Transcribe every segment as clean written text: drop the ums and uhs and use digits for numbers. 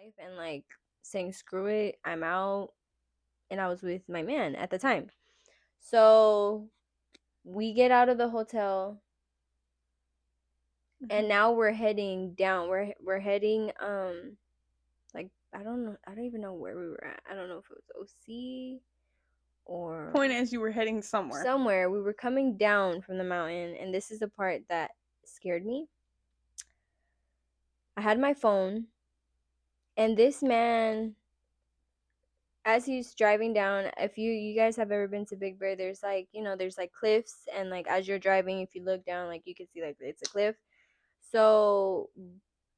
life and like saying screw it, I'm out. And I was with my man at the time. So we get out of the hotel and now we're heading down. We're heading like I don't know, I don't even know where we were at. I don't know if it was OC or Point is, you were heading somewhere. somewhere. We were coming down from the mountain, and this is the part that scared me. I had my phone, and this man, as he's driving down, if you guys have ever been to Big Bear, there's like, there's like cliffs, and like as you're driving, if you look down, like you can see like it's a cliff. So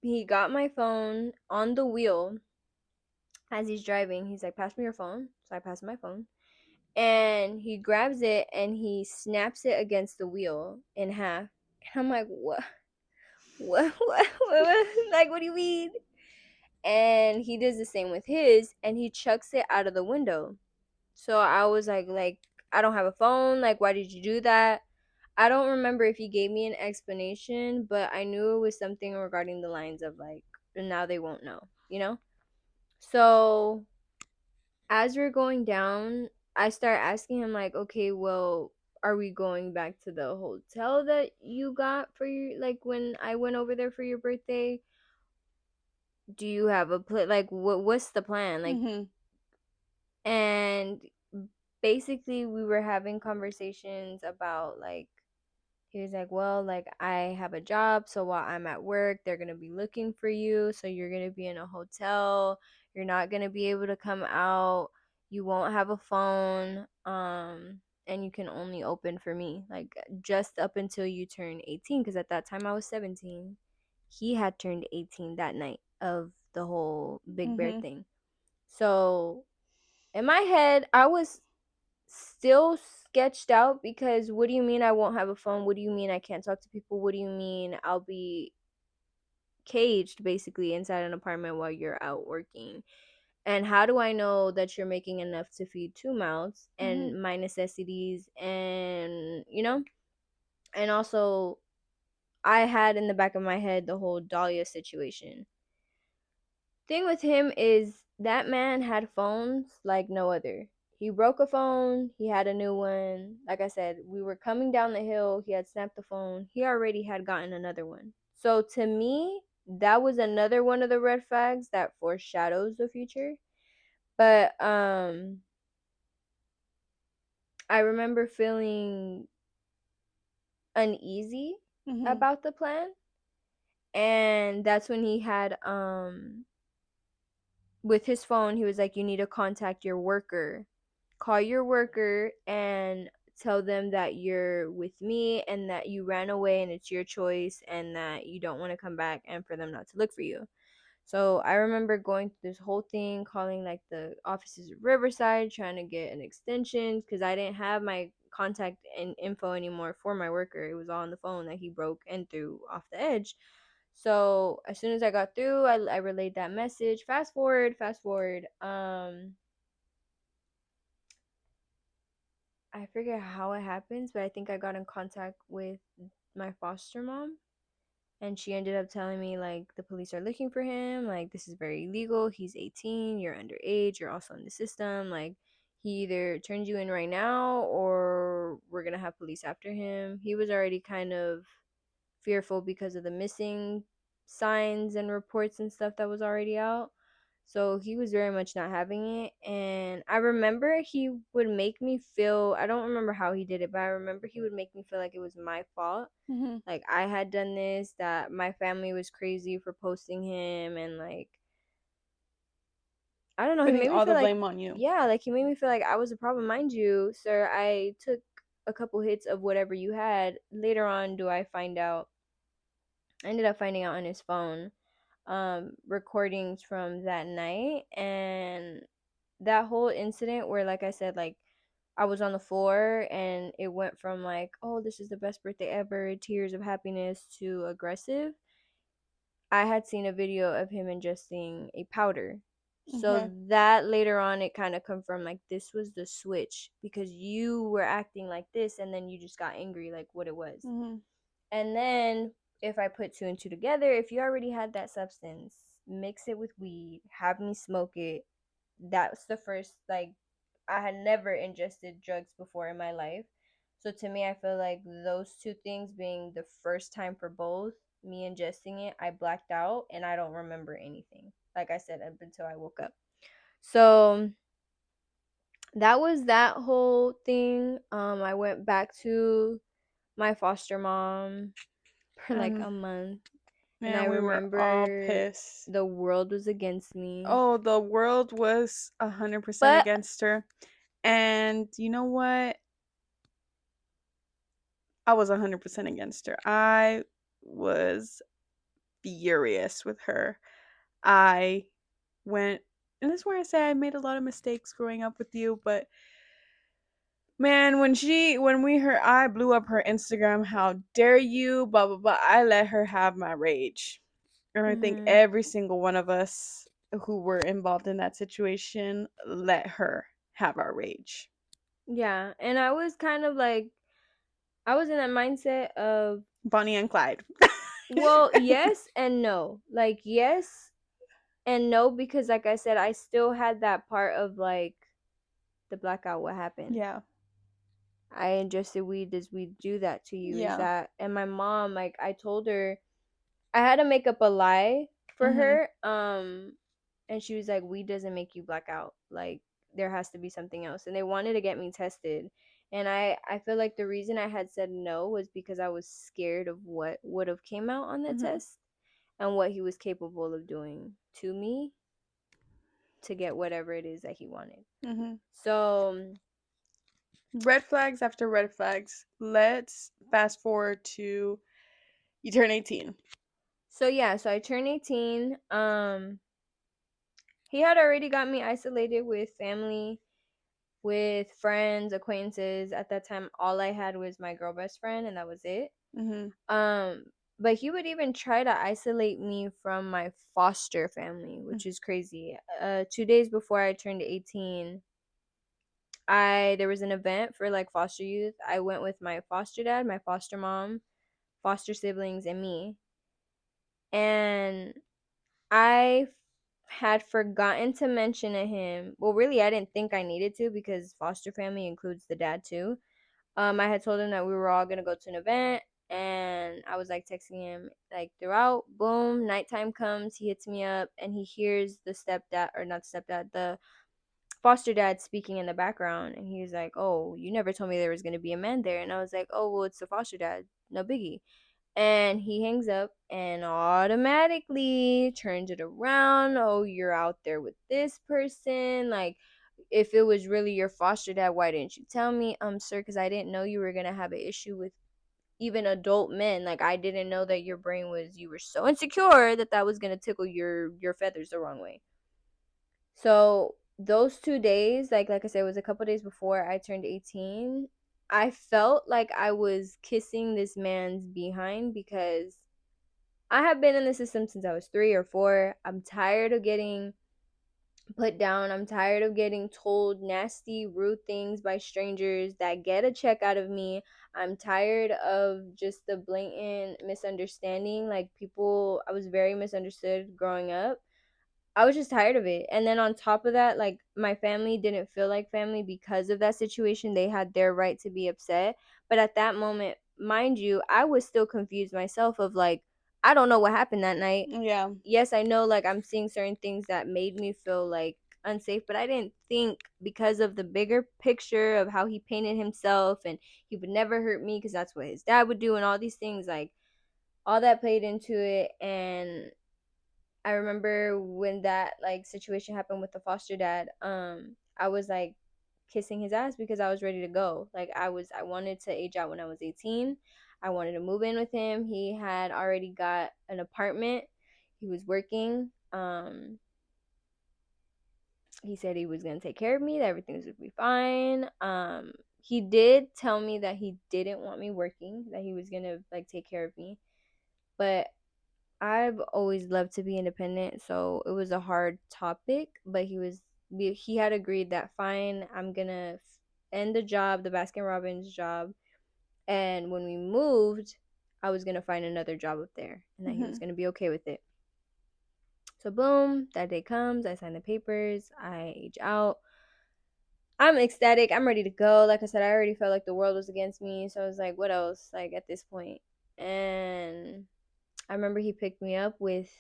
he got my phone on the wheel as he's driving. He's like, pass me your phone. So I pass him my phone. And he grabs it and he snaps it against the wheel in half. And I'm like, what? What? Like, what do you mean? And he does the same with his, and he chucks it out of the window. So I was like, I don't have a phone. Like, why did you do that? I don't remember if he gave me an explanation, but I knew it was something regarding the lines of like, now they won't know, you know? So as we're going down, I start asking him like, okay, well, are we going back to the hotel that you got for your, like, when I went over there for your birthday? Do you have a like what's the plan? Like, and basically we were having conversations about like, he was like, well, like I have a job, so while I'm at work, they're going to be looking for you, so you're going to be in a hotel, you're not going to be able to come out, you won't have a phone, and you can only open for me like just up until you turn 18, because at that time I was 17. He had turned 18 that night of the whole Big Bear thing. So in my head, I was still sketched out, because what do you mean I won't have a phone? What do you mean I can't talk to people? What do you mean I'll be caged basically inside an apartment while you're out working? And how do I know that you're making enough to feed two mouths and my necessities, and and also I had in the back of my head the whole Dahlia situation. Thing with him is that man had phones like no other. He broke a phone, he had a new one. Like I said, we were coming down the hill, he had snapped the phone, he already had gotten another one. So to me, that was another one of the red flags that foreshadows the future. But I remember feeling uneasy about the plan. And that's when he had with his phone, he was like, you need to contact your worker. Call your worker and tell them that you're with me and that you ran away and it's your choice and that you don't want to come back, and for them not to look for you. So I remember going through this whole thing, calling like the offices of Riverside, trying to get an extension because I didn't have my contact and info anymore for my worker. It was all on the phone that he broke and threw off the edge. So as soon as I got through, I relayed that message. Fast forward. I forget how it happens, but I think I got in contact with my foster mom, and she ended up telling me like the police are looking for him, like this is very illegal, he's 18, you're underage, you're also in the system, like he either turns you in right now or we're gonna have police after him. He was already kind of fearful because of the missing signs and reports and stuff that was already out. So he was very much not having it. And I remember he would make me feel, I don't remember how he did it, but I remember he would make me feel like it was my fault. Like I had done this, that my family was crazy for posting him, and like, I don't know, he Putting made me all feel the like, blame on you. yeah, like he made me feel like I was a problem. Mind you, sir, I took a couple hits of whatever you had. Later on, do I find out, I ended up finding out on his phone recordings from that night, and that whole incident where, like I said, like I was on the floor and it went from like, oh, this is the best birthday ever, tears of happiness, to aggressive. I had seen a video of him ingesting a powder. So that later on it kind of confirmed like this was the switch, because you were acting like this and then you just got angry, like what it was. And then if I put two and two together, if you already had that substance mix it with weed, have me smoke it. That's the first, like, I had never ingested drugs before in my life. So to me, I feel like those two things being the first time for both, me ingesting it, I blacked out and I don't remember anything. Like I said, up until I woke up. So that was that whole thing. I went back to my foster mom for like And a month, and I man, we were all remember pissed. the world was against me. Oh, the world was 100% But against her. And you know what? I was 100% against her. I was furious with her. I went, and this is where I say I made a lot of mistakes growing up with you, but man, when we heard, I blew up her Instagram, how dare you, blah, blah, blah. I let her have my rage. And I think mhm. every single one of us who were involved in that situation let her have our rage. Yeah, and I was kind of like, I was in that mindset of, Bonnie and Clyde. well, yes and no. Like, yes and no, because like I said, I still had that part of like the blackout. What happened? Yeah. I ingested weed. Does weed do that to you? Is Yeah. that? And my mom, like, I told her I had to make up a lie for Mhm. her. And she was like, "Weed doesn't make you black out. Like, there has to be something else." And they wanted to get me tested. And I feel like the reason I had said no was because I was scared of what would have came out on the Mhm. test and what he was capable of doing to me to get whatever it is that he wanted. Mhm. So Red flags after red flags. Let's fast forward to you turn 18. so yeah, so I turned 18. He had already got me isolated with family, with friends, acquaintances. At that time, all I had was my girl best friend, and that was it. Mhm. Um, but he would even try to isolate me from my foster family, which is crazy. 2 days before I turned 18, I there was an event for like foster youth. I went with my foster dad, my foster mom, foster siblings, and me. And I had forgotten to mention to him. Well, really, I didn't think I needed to because foster family includes the dad too. I had told him that we were all gonna go to an event, and I was like texting him like throughout. Boom, nighttime comes, he hits me up, and he hears the stepdad, or not stepdad, the foster dad speaking in the background, and he was like, "Oh, you never told me there was gonna be a man there," and I was like, "Oh, well, it's the foster dad, no biggie." And he hangs up and automatically turns it around. Oh, you're out there with this person. Like, if it was really your foster dad, why didn't you tell me? Sir, because I didn't know you were gonna have an issue with even adult men. Like, I didn't know that your brain was, you were so insecure that that was gonna tickle your feathers the wrong way. So those 2 days, like I said, it was a couple days before I turned 18. I felt like I was kissing this man's behind because I have been in the system since I was 3 or 4. I'm tired of getting put down. I'm tired of getting told nasty, rude things by strangers that get a check out of me. I'm tired of just the blatant misunderstanding. Like, people, I was very misunderstood growing up. I was just tired of it. And then on top of that, like, my family didn't feel like family because of that situation. They had their right to be upset. But at that moment, mind you, I was still confused myself of like, I don't know what happened that night. Yeah. Yes, I know, like, I'm seeing certain things that made me feel like unsafe, but I didn't think, because of the bigger picture of how he painted himself and he would never hurt me because that's what his dad would do and all these things, like, all that played into it. And I remember when that like situation happened with the foster dad, I was like kissing his ass because I was ready to go. Like, I wanted to age out when I was 18. I wanted to move in with him. He had already got an apartment. He was working. He said he was going to take care of me, that everything was going to be fine. He did tell me that he didn't want me working, that he was going to like take care of me. But I've always loved to be independent, so it was a hard topic, but he had agreed that fine, I'm gonna end the job, the Baskin Robbins job, and when we moved, I was gonna find another job up there, and that he was Mhm. gonna be okay with it. So boom, that day comes, I sign the papers, I age out. I'm ecstatic. I'm ready to go. Like I said, I already felt like the world was against me. So I was like, what else? Like at this point. And I remember he picked me up with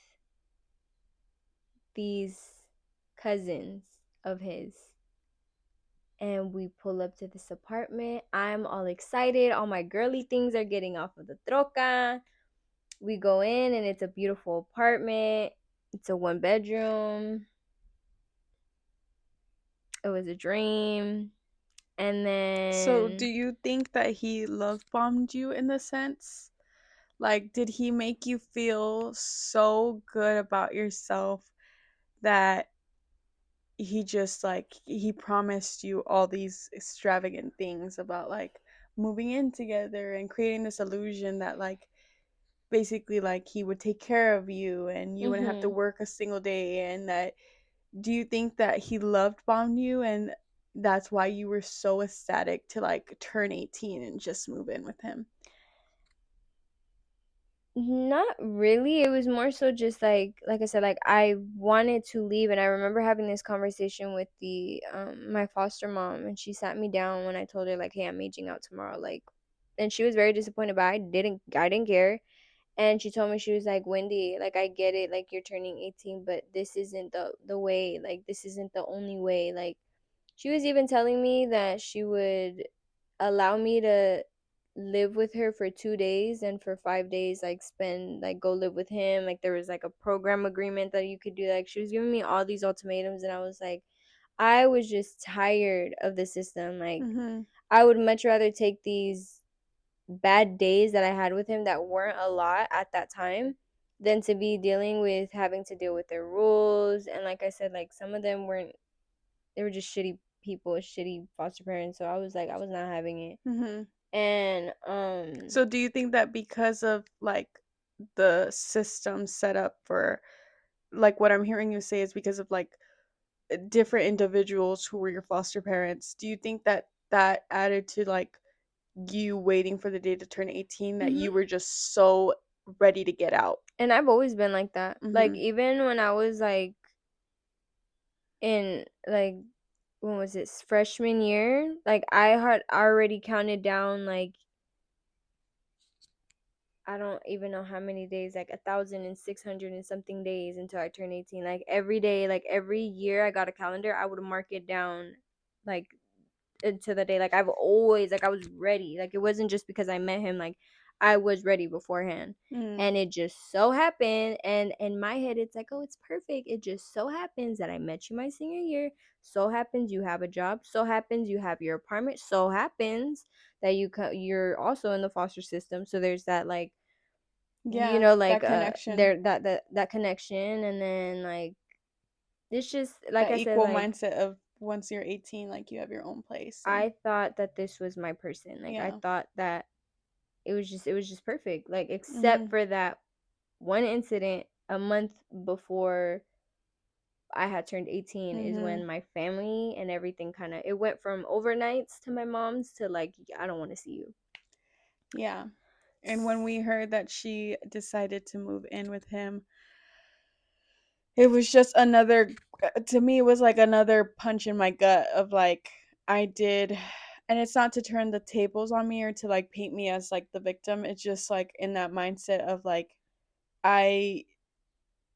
these cousins of his. And we pull up to this apartment. I'm all excited. All my girly things are getting off of the troca. We go in, and it's a beautiful apartment. It's a 1 bedroom. It was a dream. And So, do then, you think that he love bombed you in the sense? Like, did he make you feel so good about yourself that he just like he promised you all these extravagant things about like moving in together and creating this illusion that like basically like he would take care of you and you wouldn't have to mm-hmm. work a single day and that do you think that he loved bombed you and that's why you were so ecstatic to like turn 18 and just move in with him? Not really. It was more so just like I said, like I wanted to leave, and I remember having this conversation with the my foster mom, and she sat me down when I told her like, "Hey, I'm aging out tomorrow." Like, and she was very disappointed, but I didn't care. And she told me, she was like, "Wendy, like I get it, like you're turning 18, but this isn't the way. Like this isn't the only way." Like she was even telling me that she would allow me to live with her for 2 days, and for 5 days like spend like go live with him. Like there was like a program agreement that you could do. Like she was giving me all these ultimatums, and I was like, I was just tired of the system. Like Mhm. I would much rather take these bad days that I had with him that weren't a lot at that time than to be dealing with having to deal with their rules. And like I said, like some of them weren't, they were just shitty people, shitty foster parents. So I was like, I was not having it. Mhm. And So do you think that because of like the system set up for like what I'm hearing you say is because of like different individuals who were your foster parents, do you think that that added to like you waiting for the day to turn 18 that you mhm. were just so ready to get out? And I've always been like that. Like Mhm. even when I was like in like, when was it, freshman year, like I had already counted down, like I don't even know how many days, like 1,600 and something days until I turned 18. Like every day, like every year I got a calendar, I would mark it down like to the day. Like I've always, like I was ready. Like it wasn't just because I met him, like I was ready beforehand. Mm. And it just so happened, and in my head it's like, oh, it's perfect. It just so happens that I met you my senior year. So happens you have a job. So happens you have your apartment. So happens that you're also in the foster system. So there's that, like, Yeah, like that connection, there, that connection. And then like it's just like that I said, equal like mindset of once you're 18 like you have your own place and I thought that this was my person. Like I yeah. thought that it was just perfect. Like except Mhm. for that one incident a month before I had turned 18 is Mhm. when my family and everything kind of, it went from overnights to my mom's to like, I don't want to see you. Yeah. And when we heard that she decided to move in with him, it was just another to me it was like another punch in my gut of like I did and it's not to turn the tables on me or to like paint me as like the victim. It's just like in that mindset of like I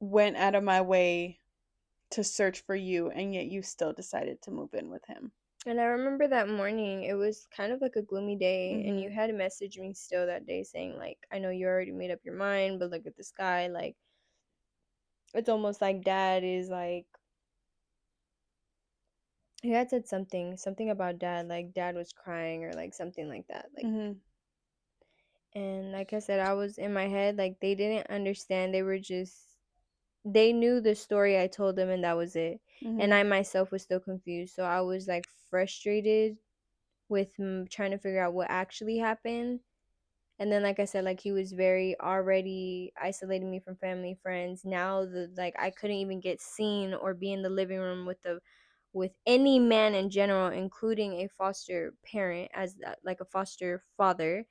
went out of my way to search for you and yet you still decided to move in with him. And I remember that morning, it was kind of like a gloomy day, and you Mhm. had messaged me still that day saying, like, I know you already made up your mind, but look at the sky. Like, it's almost like dad is like, he had said something about dad, like, dad was crying or like something like that. Like, Mhm. and like I said, I was in my head, like, they didn't understand. They were just, they knew the story I told them, and that was it. And Mhm. I myself was still confused. So I was like frustrated with trying to figure out what actually happened. And then like I said, like he was very already isolating me from family, friends. Now the, like I couldn't even get seen or be in the living room with any man in general, including a foster parent, as like a foster father.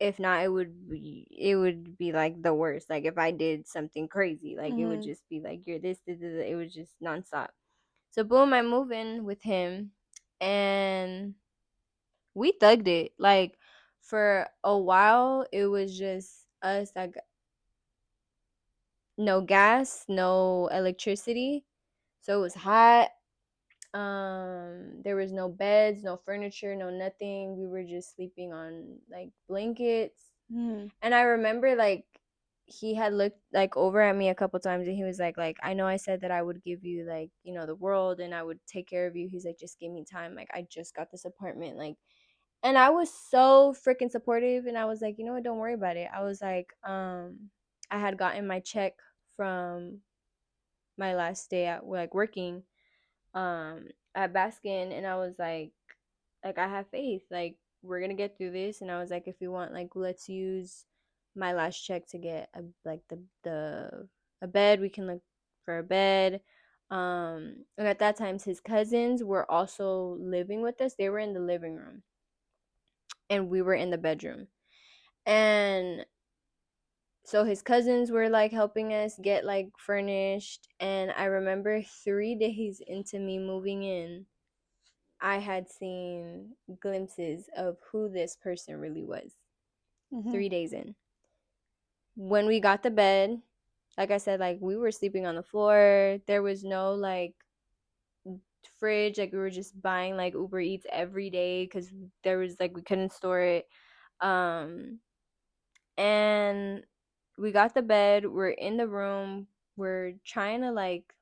If not, it would be like the worst. Like if I did something crazy, like it would Mhm. just be like you're this, this, this, it was just nonstop. So boom, I move in with him, and we thugged it. Like for a while, it was just us. Like no gas, no electricity, so it was hot. There was no beds, no furniture, no nothing. We were just sleeping on like blankets. Mhm. And I remember like he had looked like over at me a couple times, and he was like I know I said that I would give you like, the world, and I would take care of you. He's like, just give me time, like I just got this apartment, like. And I was so freaking supportive, and I was like, you know what, don't worry about it. I was like, I had gotten my check from my last day at like working at Baskin, and I was like I have faith, like we're gonna get through this. And I was like, if you want, like let's use my last check to get like the a bed. We can look for a bed. And at that time his cousins were also living with us. They were in the living room and we were in the bedroom. And so his cousins were like helping us get like furnished. And I remember 3 days into me moving in, I had seen glimpses of who this person really was. Mhm. 3 days in. When we got the bed, like I said, like we were sleeping on the floor. There was no like fridge. Like we were just buying like Uber Eats every day because there was like we couldn't store it. Um, and we got the bed. We're in the room. We're trying to like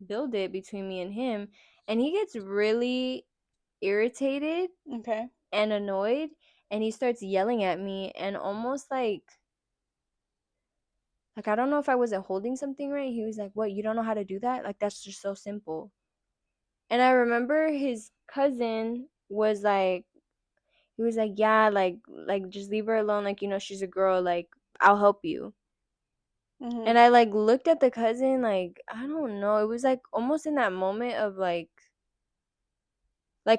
build it between me and him. And he gets really irritated Okay. and annoyed, and he starts yelling at me and almost like I don't know if I wasn't holding something right. He was like, what, you don't know how to do that? Like that's just so simple. And I remember his cousin was like, he was like, yeah, like just leave her alone, like she's a girl, like I'll help you. Mhm. And I like looked at the cousin, like I don't know, it was like almost in that moment of like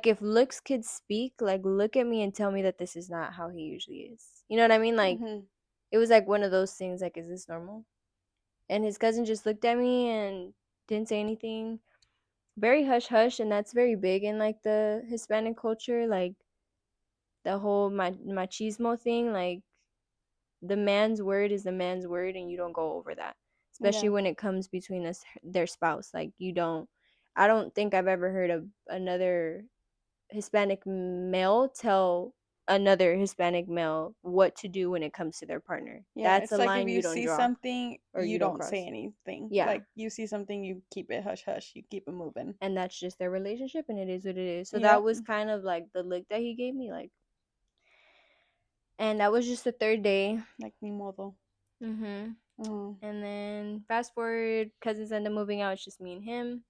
if looks could speak, like look at me and tell me that this is not how he usually is. You know what I mean? Like Mhm. it was like one of those things, like, is this normal? And his cousin just looked at me and didn't say anything. Very hush hush, and that's very big in like the Hispanic culture, like the whole machismo thing. Like the man's word is the man's word, and you don't go over that, especially Yeah. when it comes between us their spouse. Like you don't. I don't think I've ever heard of another Hispanic male tell another Hispanic male what to do when it comes to their partner. Yeah, That's a it's like if line you you don't see draw something, or you you don't don't say cross. anything. Yeah. Like you see something, you keep it hush hush. You keep it moving. And that's just their relationship, and it is what it is. So that Yep. was kind of like the look that he gave me, like. And that was just the third day. Like ni modo. Mhm. Mhm. And then fast forward, cousins end up moving out. It's just me and him.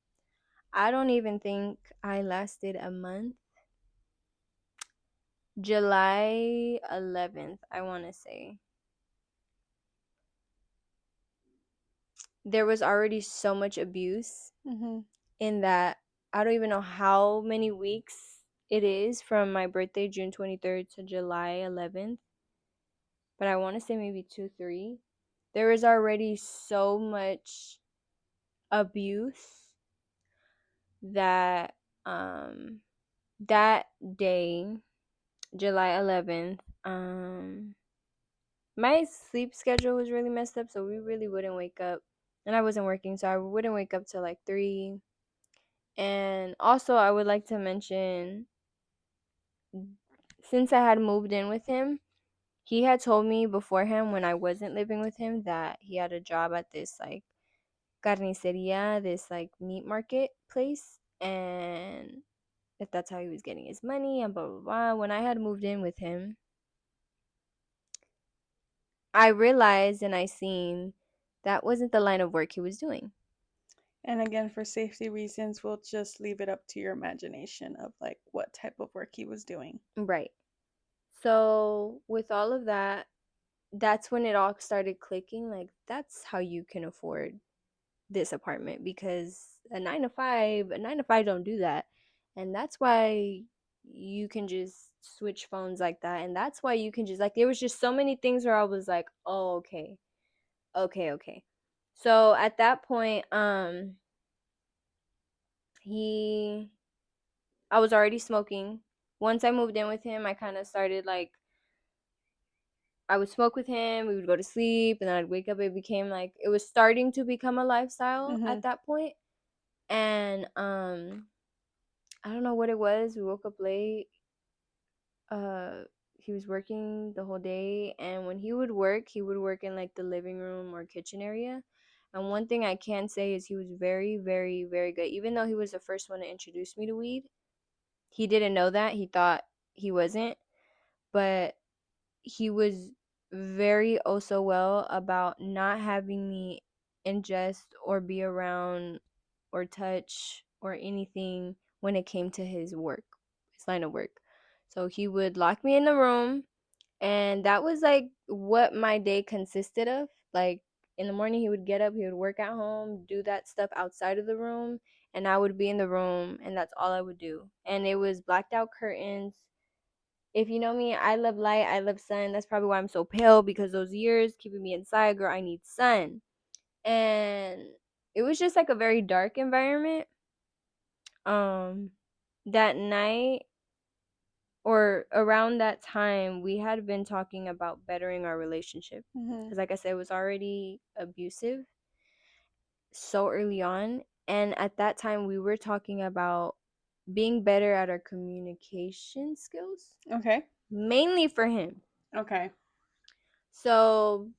I don't even think I lasted a month. July 11th, I want to say. There was already so much abuse Mhm. in that I don't even know how many weeks it is from my birthday, June 23rd, to July 11th. But I want to say maybe 2, 3. There was already so much abuse that um that day, July 11th, my sleep schedule was really messed up, so we really wouldn't wake up. And I wasn't working, so I wouldn't wake up till like 3. And also, I would like to mention, since I had moved in with him, he had told me beforehand when I wasn't living with him that he had a job at this like carniceria, this like meat market place, and if that's how he was getting his money and blah blah blah. When I had moved in with him, I realized and I seen that wasn't the line of work he was doing. And again, for safety reasons, we'll just leave it up to your imagination of like what type of work he was doing. Right. So with all of that, that's when it all started clicking. Like that's how you can afford this apartment, because a 9 to 5 don't do that. And that's why you can just switch phones like that. And that's why you can just like, there was just so many things where I was like, oh, okay, okay. So at that point, he I was already smoking. Once I moved in with him, I kind of started like, I would smoke with him, we would go to sleep, and then I'd wake up. It became like, it was starting to become a lifestyle Mhm. at that point. And I don't know what it was. We woke up late. Uh he was working the whole day, and when he would work in like the living room or kitchen area. And one thing I can say is he was very, very, very good. Even though he was the first one to introduce me to weed, he didn't know that. He thought he wasn't, but he was very oh so well about not having me ingest or be around or touch or anything when it came to his work, his line of work. So he would lock me in the room, and that was like what my day consisted of. Like in the morning, he would get up, he would work at home, do that stuff outside of the room, and I would be in the room, and that's all I would do. And it was blacked out curtains. If you know me, I love light, I love sun. That's probably why I'm so pale, because those years keeping me inside, girl, I need sun. And it was just like a very dark environment. Um that night, or around that time, we had been talking about bettering our relationship, Mhm. because like I said, it was already abusive so early on. And at that time, we were talking about being better at our communication skills, Okay. mainly for him. Okay. So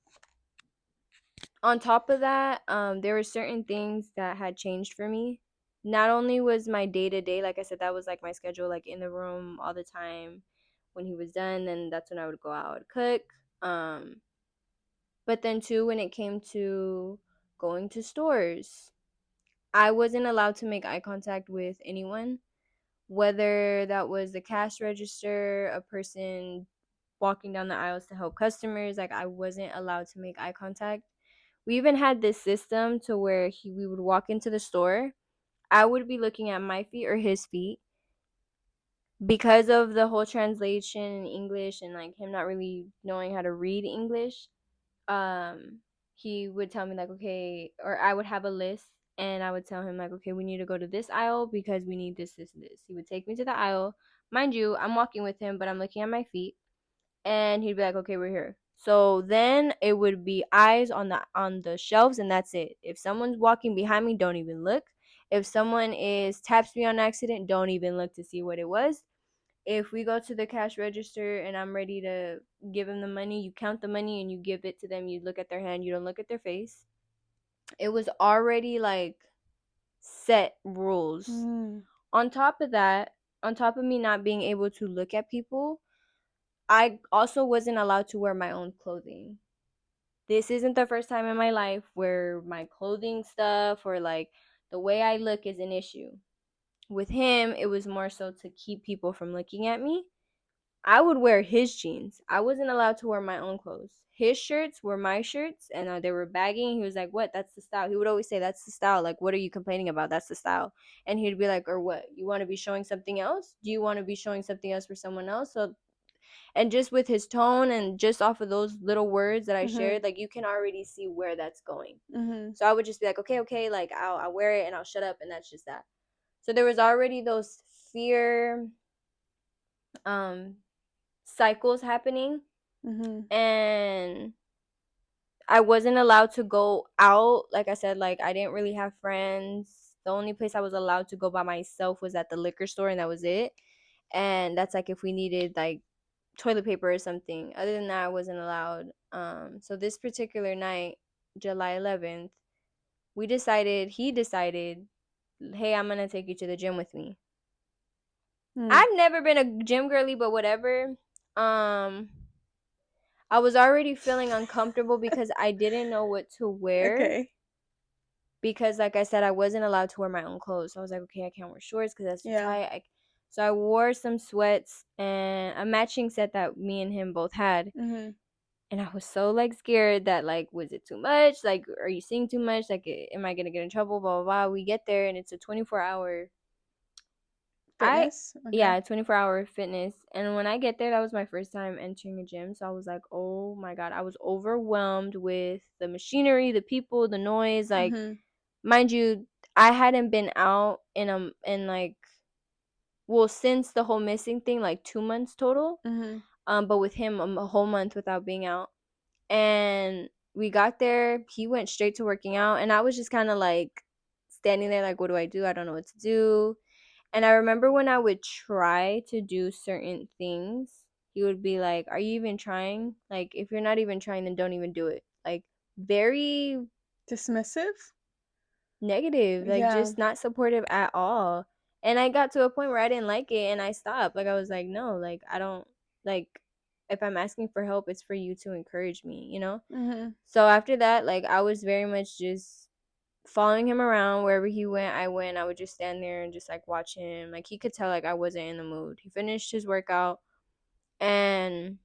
on top of that, there were certain things that had changed for me. Not only was my day to day, like I said, that was like my schedule, like in the room all the time. When he was done, then that's when I would go out and cook. Um, but then too, when it came to going to stores, I wasn't allowed to make eye contact with anyone, whether that was the cash register, a person walking down the aisles to help customers. Like, I wasn't allowed to make eye contact. We even had this system to where we would walk into the store. I would be looking at my feet or his feet, because of the whole translation in English and like him not really knowing how to read English. Um, he would tell me like, okay, or I would have a list, and I would tell him like, okay, we need to go to this aisle because we need this, and this. He would take me to the aisle. Mind you, I'm walking with him, but I'm looking at my feet, and he'd be like, okay, we're here. So then it would be eyes on the shelves, and that's it. If someone's walking behind me, don't even look. If someone is taps me on accident, don't even look to see what it was. If we go to the cash register and I'm ready to give them the money, you count the money and you give it to them. You look at their hand, you don't look at their face. It was already like set rules. Mm. On top of that, on top of me not being able to look at people, I also wasn't allowed to wear my own clothing. This isn't the first time in my life where my clothing stuff or like the way I look is an issue. With him, it was more so to keep people from looking at me. I would wear his jeans. I wasn't allowed to wear my own clothes. His shirts were my shirts, and they were baggy. He was like, "What? That's the style." He would always say, "That's the style." Like, what are you complaining about? That's the style. And he'd be like, "Or what? You want to be showing something else? Do you want to be showing something else for someone else?" So, and just with his tone and just off of those little words that I Mhm. shared, like you can already see where that's going. Mhm. So I would just be like, "Okay, okay," like I'll wear it and I'll shut up, and that's just that. So there was already those fear um cycles happening, Mhm. and I wasn't allowed to go out. Like I said, like I didn't really have friends. The only place I was allowed to go by myself was at the liquor store, and that was it. And that's like if we needed like toilet paper or something. Other than that, I wasn't allowed. So this particular night, July 11th, he decided, hey, I'm gonna take you to the gym with me. Mm. I've never been a gym girly, but whatever. Um, I was already feeling uncomfortable because I didn't know what to wear, Okay. because like I said, I wasn't allowed to wear my own clothes. So I was like, okay, I can't wear shorts because that's too Yeah. tight. So I wore some sweats and a matching set that me and him both had. Mhm. And I was so like scared that like, was it too much? Like, are you seeing too much? Like, am I gonna get in trouble? Blah blah blah. We get there and it's a 24-hour I Fitness? Okay. yeah, 24-hour fitness. And when I get there, that was my first time entering a gym. So I was like, "Oh my God." I was overwhelmed with the machinery, the people, the noise. Like, Mhm. mind you, I hadn't been out in like, well, since the whole missing thing, like 2 months total. Mhm. But with him, a whole month without being out. And we got there, he went straight to working out, and I was just kind of like standing there like, what do I do? I don't know what to do. And I remember when I would try to do certain things, he would be like, "Are you even trying? Like, if you're not even trying, then don't even do it." Like, very Dismissive? negative, like Yeah. just not supportive at all. And I got to a point where I didn't like it and I stopped. Like, I was like, "No, like I don't like if I'm asking for help, it's for you to encourage me, you know?" Mhm. So after that, like I was very much just following him around wherever he went. I went. I would just stand there and just like watch him. Like he could tell like I wasn't in the mood. He finished his workout and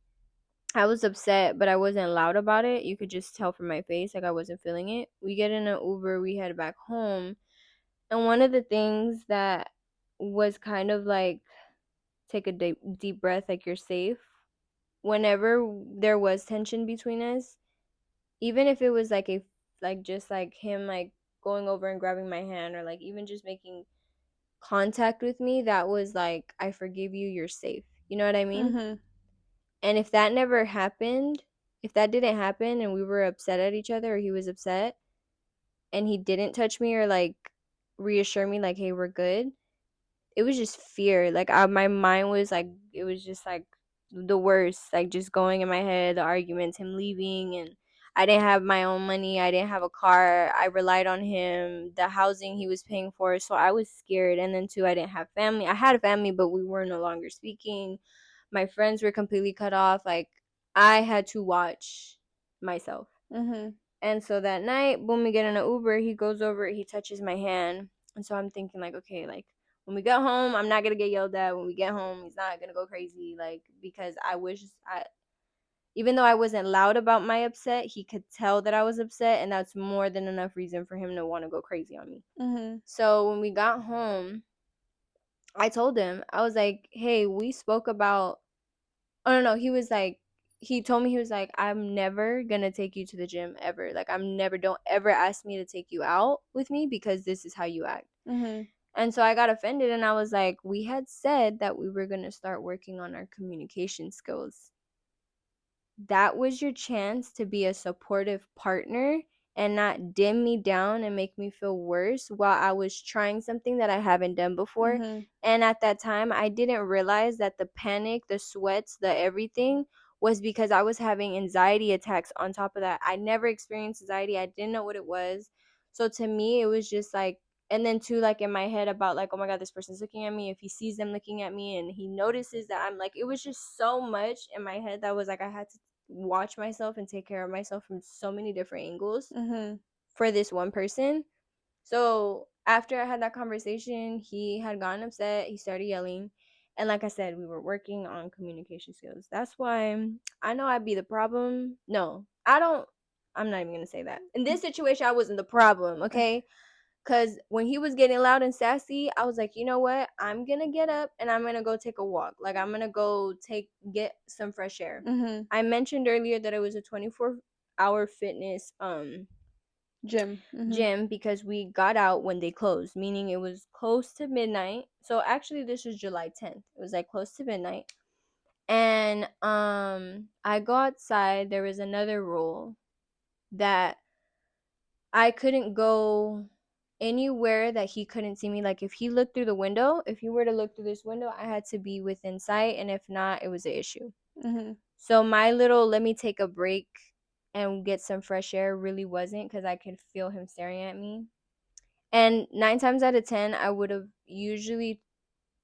I was upset, but I wasn't loud about it. You could just tell from my face like I wasn't feeling it. We get in an Uber, we head back home. And one of the things that was kind of like take a deep breath, like you're safe. Whenever there was tension between us, even if it was like a like just like him like going over and grabbing my hand or like even just making contact with me, that was like, I forgive you, you're safe, you know what I mean? Mhm. And if that never happened, if that didn't happen and we were upset at each other or he was upset and he didn't touch me or like reassure me like, hey, we're good, it was just fear. Like my mind was like, it was just like the worst, like just going in my head, the arguments, him leaving, and I didn't have my own money. I didn't have a car. I relied on him, the housing he was paying for. So I was scared. And then too, I didn't have family. I had a family, but we were no longer speaking. My friends were completely cut off. Like I had to watch myself. Mhm. And so that night, when we get in an Uber, he goes over, he touches my hand. And so I'm thinking, like, okay, like, when we get home, I'm not going to get yelled at. When we get home, he's not going to go crazy. Like, because even though I wasn't loud about my upset, he could tell that I was upset. And that's more than enough reason for him to want to go crazy on me. Mhm. So when we got home, I told him, I was like, hey, we spoke about, oh no, no, he was like, he told me, he was like, I'm never gonna take you to the gym ever. Like I'm never, don't ever ask me to take you out with me because this is how you act. Mhm. And so I got offended and I was like, we had said that we were gonna start working on our communication skills. That was your chance to be a supportive partner and not dim me down and make me feel worse while I was trying something that I haven't done before. Mhm. And at that time, I didn't realize that the panic, the sweats, the everything was because I was having anxiety attacks on top of that. I never experienced anxiety. I didn't know what it was. So to me, it was just like, and then too, like in my head about like, oh my God, this person's looking at me. If he sees them looking at me and he notices that I'm like, it was just so much in my head that was like, I had to watch myself and take care of myself from so many different angles Mhm. for this one person. So after I had that conversation, he had gotten upset. He started yelling. And like I said, we were working on communication skills. That's why I know I'd be the problem. No, I don't. I'm not even going to say that. In this situation, I wasn't the problem, okay? Because when he was getting loud and sassy, I was like, you know what? I'm going to get up and I'm going to go take a walk. Like, I'm going to go get some fresh air. Mhm. I mentioned earlier that it was a 24-hour fitness Gym. Mhm. gym because we got out when they closed, meaning it was close to midnight. So actually this was July 10th. It was like close to midnight. And I go outside. There was another rule that I couldn't go anywhere that he couldn't see me. Like if he looked through the window, if he were to look through this window, I had to be within sight, and if not, it was an issue. Mhm. So my little let me take a break and get some fresh air really wasn't, because I could feel him staring at me. And 9 times out of 10, I would have usually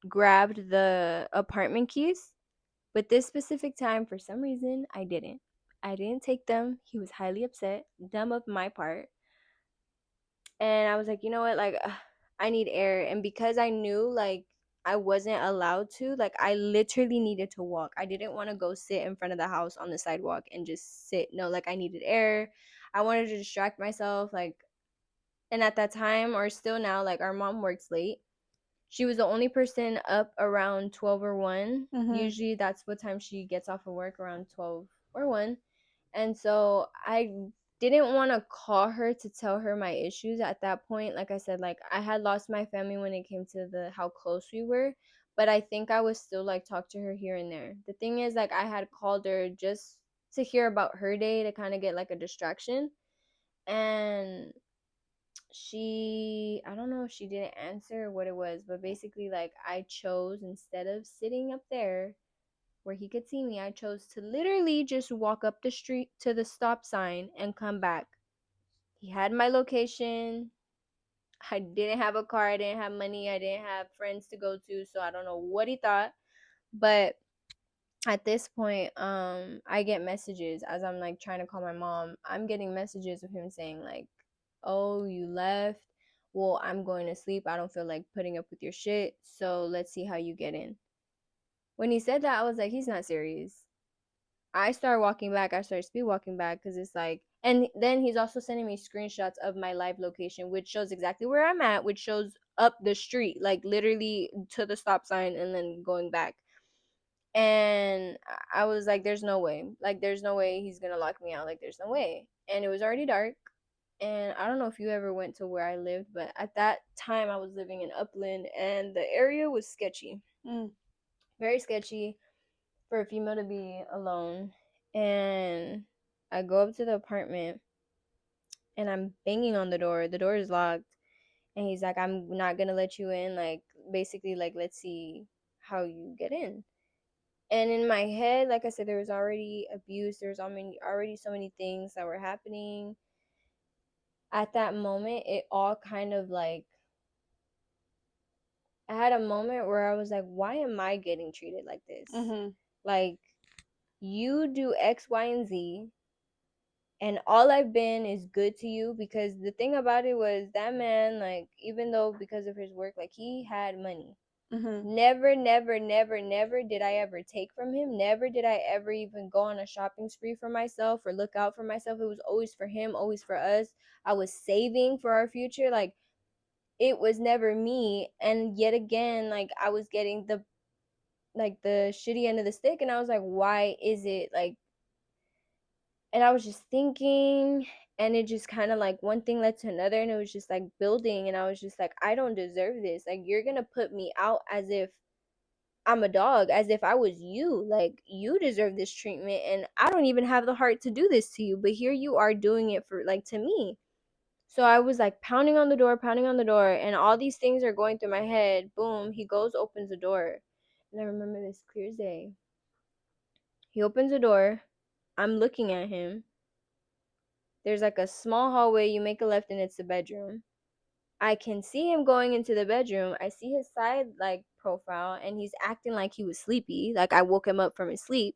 grabbed the apartment keys. But this specific time, for some reason, I didn't. I didn't take them. He was highly upset. Dumb of my part. And I was like, you know what? Like, I need air. And because I knew, like, I wasn't allowed to, like, I literally needed to walk. I didn't want to go sit in front of the house on the sidewalk and just sit. No, like, I needed air. I wanted to distract myself. Like, and at that time, or still now, like, our mom works late. She was the only person up around 12 or 1. Mhm. Usually that's what time she gets off of work, around 12 or 1. And so I didn't want to call her to tell her my issues at that point. Like I said, like I had lost my family when it came to the how close we were, but I think I was still like talk to her here and there. The thing is, like, I had called her just to hear about her day, to kind of get like a distraction. And she, I don't know if she didn't answer or what it was, but basically, like, I chose, instead of sitting up there where he could see me, I chose to literally just walk up the street to the stop sign and come back. He had my location. I didn't have a car, I didn't have money, I didn't have friends to go to, so I don't know what he thought. But at this point, I get messages as I'm like trying to call my mom. I'm getting messages of him saying like, "Oh, you left. Well, I'm going to sleep. I don't feel like putting up with your shit. So let's see how you get in." When he said that, I was like, he's not serious. I started walking back. I started speed walking back because it's like, and then he's also sending me screenshots of my live location, which shows exactly where I'm at, which shows up the street, like literally to the stop sign and then going back. And I was like, there's no way. Like, there's no way he's gonna lock me out. Like, there's no way. And it was already dark. And I don't know if you ever went to where I lived, but at that time I was living in Upland and the area was sketchy. Mm. Very sketchy for a female to be alone. And I go up to the apartment and I'm banging on the door. The door is locked. And he's like, I'm not gonna let you in. Like, basically, like, let's see how you get in. And in my head, like I said, there was already abuse. There was already so many things that were happening. At that moment, it all kind of like, I had a moment where I was like, why am I getting treated like this? Mhm. Like, you do X, Y, and Z, and all I've been is good to you. Because the thing about it was, that man, like, even though because of his work, like, he had money. Mhm. Never, never, never, never did I ever take from him. Never did I ever even go on a shopping spree for myself or look out for myself. It was always for him, always for us. I was saving for our future. Like, it was never me. And yet again, like, I was getting the shitty end of the stick. And I was like, why is it like, and I was just thinking, and it just kind of like one thing led to another, and it was just like building. And I was just like, I don't deserve this. Like, you're gonna put me out as if I'm a dog, as if I was you. Like, you deserve this treatment, and I don't even have the heart to do this to you, but here you are doing it for, like, to me. So I was like pounding on the door, and all these things are going through my head. Boom, he goes, opens the door. And I remember this clear as day. He opens the door. I'm looking at him. There's like a small hallway. You make a left, and it's the bedroom. I can see him going into the bedroom. I see his side like profile, and he's acting like he was sleepy. Like, I woke him up from his sleep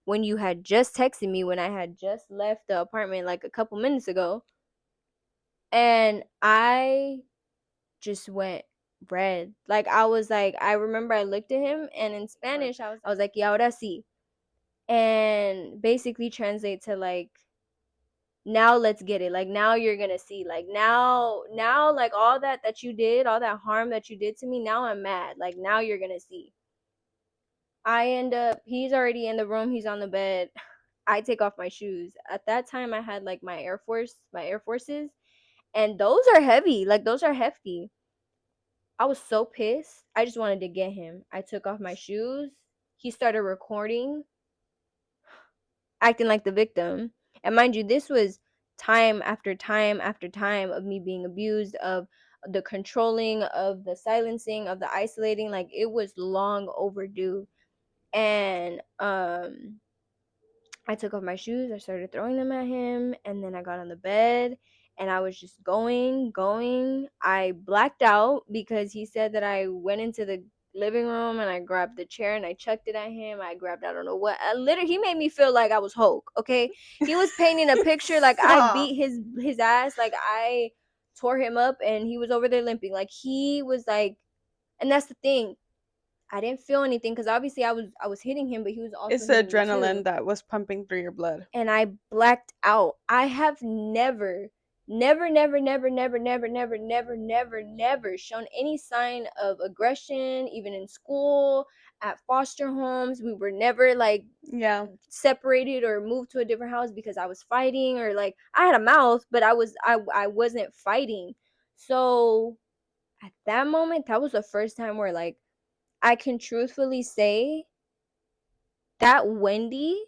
when you had just texted me when I had just left the apartment like a couple minutes ago. And I just went red. Like, I was like, I remember I looked at him, and in Spanish I was like, "Y ahora sí." And basically translate to like, now let's get it. Like, now you're gonna see. Like, now like all that you did, all that harm that you did to me, now I'm mad. Like, now you're gonna see. I end up, he's already in the room, he's on the bed. I take off my shoes. At that time I had like my Air Forces, and those are heavy. Like, those are hefty. I was so pissed. I just wanted to get him. I took off my shoes. He started recording, acting like the victim. And mind you, this was time after time after time of me being abused, of the controlling, of the silencing, of the isolating. Like, it was long overdue. And I took off my shoes, I started throwing them at him, and then I got on the bed and I was just going. I blacked out because he said that I went into the living room and I grabbed the chair and I chucked it at him. I grabbed, I don't know what. I literally, he made me feel like I was Hulk, okay? He was painting a picture like I Stop. beat his ass, like I tore him up and he was over there limping. Like, he was like, and that's the thing. I didn't feel anything because obviously I was hitting him, but he was also It's the hitting me adrenaline too. that was pumping through your blood. And I blacked out. I have never, Never, never, never, never, never, never, never, never, never shown any sign of aggression, even in school, at foster homes. We were never like Yeah. separated or moved to a different house because I was fighting, or like I had a mouth, but I wasn't fighting. So at that moment, that was the first time where like I can truthfully say that Wendy,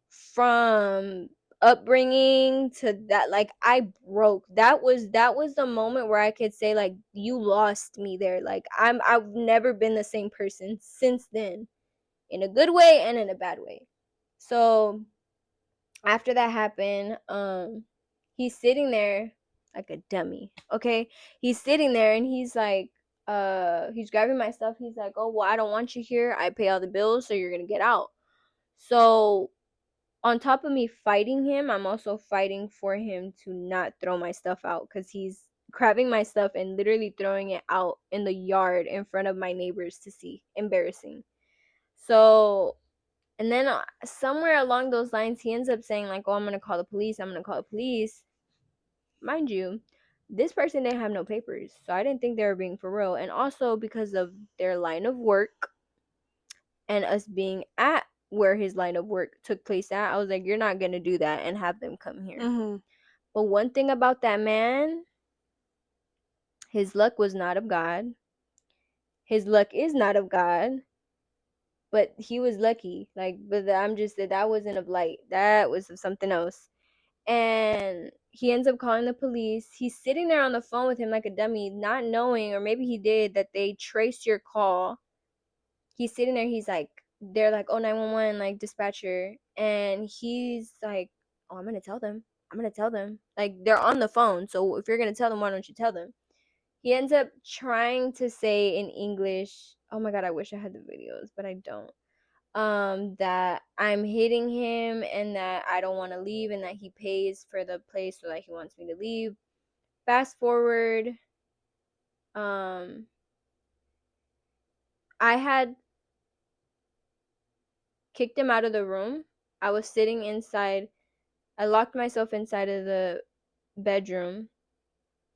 from upbringing to that, like I broke. That was the moment where I could say like you lost me there. Like I've never been the same person since then, in a good way and in a bad way. So after that happened, he's sitting there like a dummy. Okay, he's sitting there and he's like, he's grabbing my stuff. He's like, oh well, I don't want you here. I pay all the bills, so you're gonna get out. So on top of me fighting him, I'm also fighting for him to not throw my stuff out, because he's grabbing my stuff and literally throwing it out in the yard in front of my neighbors to see. Embarrassing. So, and then somewhere along those lines, he ends up saying like, "Oh, I'm gonna call the police. I'm gonna call the police." Mind you, this person didn't have no papers, so I didn't think they were being for real. And also because of their line of work and us being at where his line of work took place at, I was like, "You're not gonna do that and have them come here." Mm-hmm. But one thing about that man, his luck was not of God. His luck is not of God, but he was lucky. Like, but I'm just that wasn't of light. That was of something else. And he ends up calling the police. He's sitting there on the phone with him like a dummy, not knowing, or maybe he did, that they traced your call. He's sitting there. He's like, they're like, oh, 911, like dispatcher. And he's like, oh, I'm going to tell them. I'm going to tell them. Like, they're on the phone. So if you're going to tell them, why don't you tell them? He ends up trying to say in English, oh my God, I wish I had the videos, but I don't. That I'm hitting him and that I don't want to leave and that he pays for the place so that he wants me to leave. Fast forward, um, I had kicked him out of the room. I was sitting inside. I locked myself inside of the bedroom,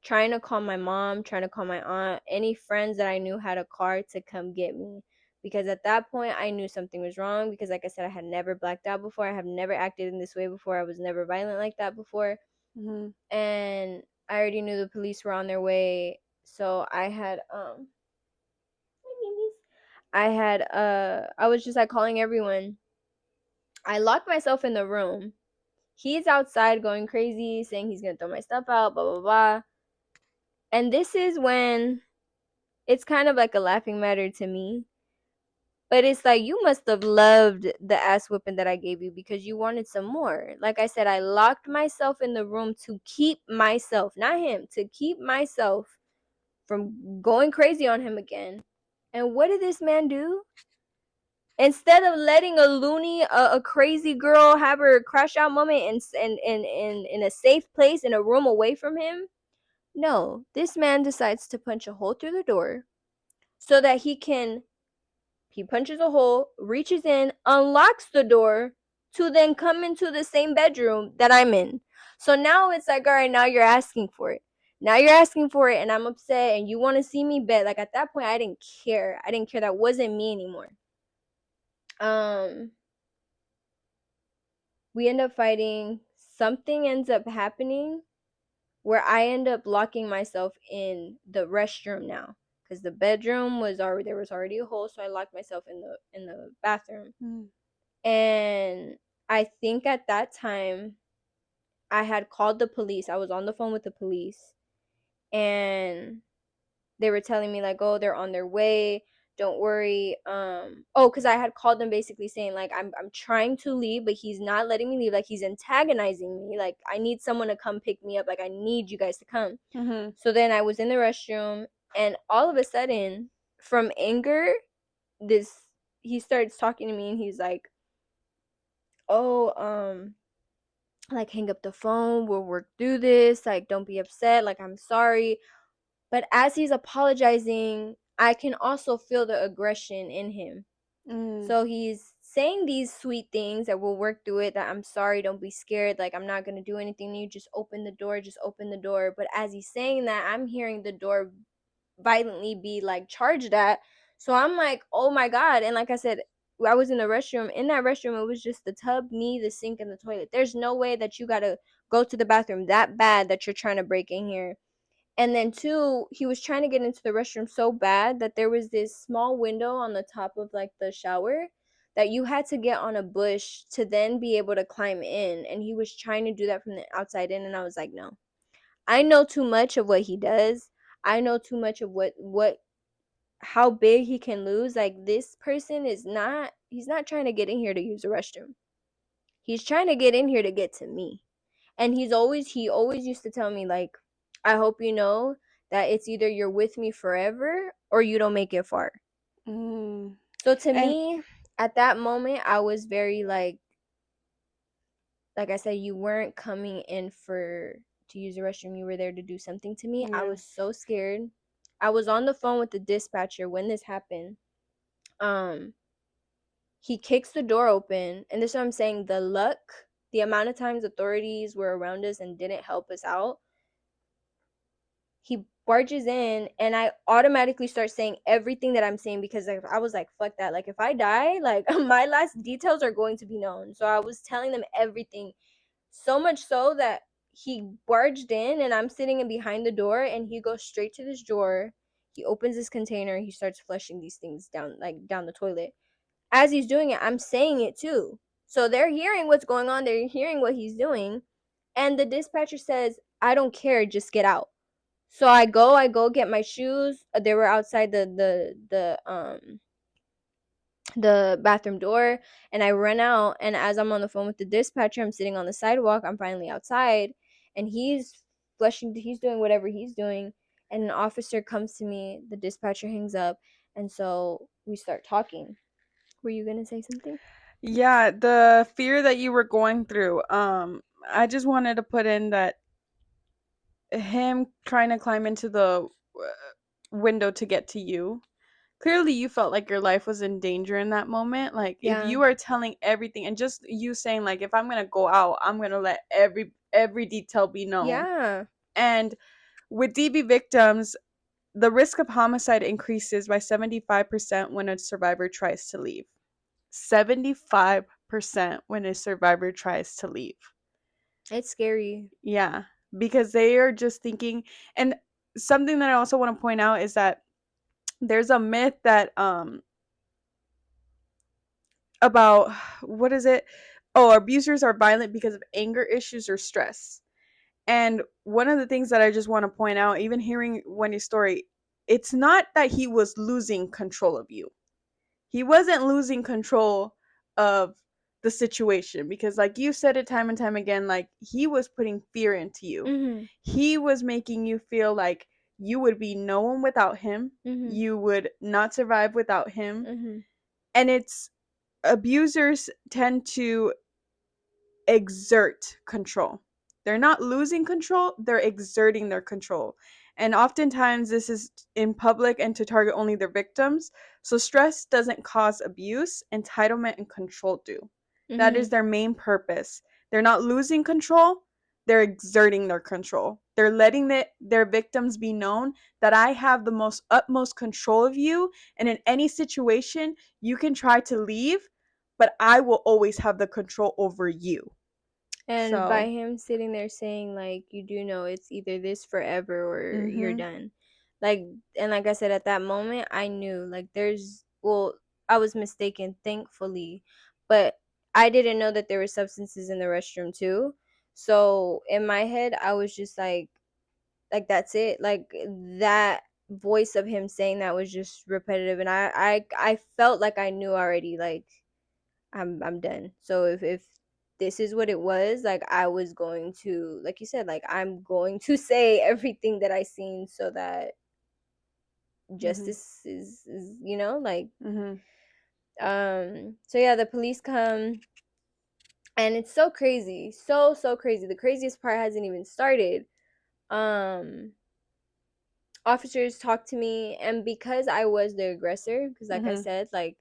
trying to call my mom, trying to call my aunt, any friends that I knew had a car to come get me. Because at that point, I knew something was wrong. Because, like I said, I had never blacked out before. I have never acted in this way before. I was never violent like that before. Mm-hmm. And I already knew the police were on their way. So I was just like calling everyone. I locked myself in the room. He's outside going crazy, saying he's gonna throw my stuff out, blah blah blah. And this is when it's kind of like a laughing matter to me. But it's like, you must have loved the ass whipping that I gave you because you wanted some more. Like I said, I locked myself in the room to keep myself, not him, to keep myself from going crazy on him again. And what did this man do? Instead of letting a loony, a crazy girl have her crash out moment in a safe place, in a room away from him, no, this man decides to punch a hole through the door so that he punches a hole, reaches in, unlocks the door to then come into the same bedroom that I'm in. So now it's like, all right, now you're asking for it. Now you're asking for it, and I'm upset, and you want to see me bed. Like at that point, I didn't care. I didn't care. That wasn't me anymore. Um, we end up fighting. Something ends up happening where I end up locking myself in the restroom now, because the bedroom was already, there was already a hole, so I locked myself in the bathroom. Mm-hmm. And I think at that time I had called the police. I was on the phone with the police, and they were telling me like, "Oh, they're on their way. Don't worry." Oh, cuz I had called them basically saying like, I'm trying to leave, but he's not letting me leave. Like he's antagonizing me. Like I need someone to come pick me up. Like I need you guys to come. Mm-hmm. So then I was in the restroom, and all of a sudden, from anger, this he starts talking to me, and he's like, "Oh, like hang up the phone, we'll work through this, like don't be upset, like I'm sorry." But as he's apologizing, I can also feel the aggression in him. Mm-hmm. So he's saying these sweet things that we'll work through it, that I'm sorry, don't be scared, like I'm not gonna do anything to you, just open the door, just open the door. But as he's saying that, I'm hearing the door violently be like charged at. So I'm like, oh my God. And like I said, I was in the restroom. In that restroom, it was just the tub, me, the sink, and the toilet. There's no way that you gotta go to the bathroom that bad that you're trying to break in here. And then two, he was trying to get into the restroom so bad that there was this small window on the top of like the shower that you had to get on a bush to then be able to climb in. And he was trying to do that from the outside in, and I was like, no. I know too much of what he does. I know too much of what how big he can lose. Like this person is not, he's not trying to get in here to use the restroom. He's trying to get in here to get to me. And he always used to tell me like, I hope you know that it's either you're with me forever or you don't make it far. Mm. So to And me, at that moment, I was very like I said, you weren't coming in for to use the restroom. You were there to do something to me. I yeah. was so scared. I was on the phone with the dispatcher when this happened. Um, he kicks the door open, and this is what I'm saying. The luck, the amount of times authorities were around us and didn't help us out. He barges in, and I automatically start saying everything that I'm saying because like, I was like, fuck that. Like if I die, like my last details are going to be known. So I was telling them everything. So much so that he barged in and I'm sitting in behind the door, and he goes straight to this drawer. He opens this container, he starts flushing these things down like down the toilet. As he's doing it, I'm saying it too. So they're hearing what's going on, they're hearing what he's doing. And the dispatcher says, I don't care, just get out. So I go get my shoes. They were outside the bathroom door, and I run out, and as I'm on the phone with the dispatcher, I'm sitting on the sidewalk. I'm finally outside, and he's doing whatever he's doing, and an officer comes to me. The dispatcher hangs up, and so we start talking. Were you going to say something? Yeah, the fear that you were going through. I just wanted to put in that him trying to climb into the window to get to you. Clearly you felt like your life was in danger in that moment. Like if Yeah. you are telling everything and just you saying like if I'm going to go out, I'm going to let every detail be known. Yeah. And with DV victims, the risk of homicide increases by 75% when a survivor tries to leave. 75% when a survivor tries to leave. It's scary. Yeah, because they are just thinking. And something that I also want to point out is that there's a myth that about what is it? Oh, abusers are violent because of anger issues or stress. And one of the things that I just want to point out, even hearing Wendy's story, it's not that he was losing control of you. He wasn't losing control of the situation because like you said it time and time again, like he was putting fear into you. Mhm. He was making you feel like you would be no one without him. Mhm. You would not survive without him. Mhm. And it's abusers tend to exert control. They're not losing control, they're exerting their control. And oftentimes, this is in public and to target only their victims. So, stress doesn't cause abuse, entitlement and control do. That is Mhm. their main purpose. They're not losing control, they're exerting their control. They're letting their victims be known that I have the most utmost control of you. And in any situation, you can try to leave, but I will always have the control over you. And by So, him sitting there saying like, you do know it's either this forever or you're mhm, done. Like, and like I said, at that moment I knew like well, I was mistaken, thankfully, but I didn't know that there were substances in the restroom too. So in my head I was just like that's it. Like that voice of him saying that was just repetitive, and I felt like I knew already, like I'm done. So if this is what it was, like I was going to, like you said, like I'm going to say everything that I seen so that mhm, justice is like mhm, so yeah, the police come, and it's so crazy. So crazy. The craziest part hasn't even started. Um Officers talk to me, and because I was the aggressor, because like I mhm, said, like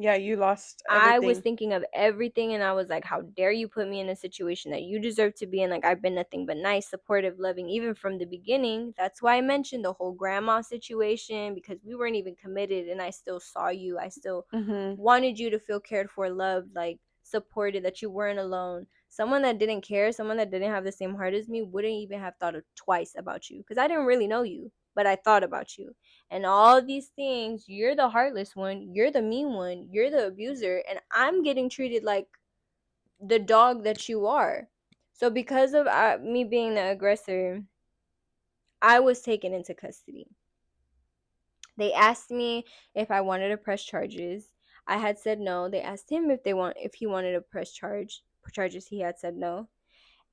Yeah, you lost I was everything. thinking of everything and I was like, how dare you put me in a situation that you deserve to be in? Like, I've been nothing but nice, supportive, loving, even from the beginning. That's why I mentioned the whole grandma situation because we weren't even committed and I still saw you. I still Mhm. wanted you to feel cared for, loved, like supported, that you weren't alone. Someone that didn't care, someone that didn't have the same heart as me wouldn't even have thought of twice about you because I didn't really know you, but I thought about you. And all these things, you're the heartless one, you're the mean one, you're the abuser, and I'm getting treated like the dog that you are. So because of me being the aggressor, I was taken into custody. They asked me if I wanted to press charges. I had said no. They asked him if he wanted to press charges. He had said no.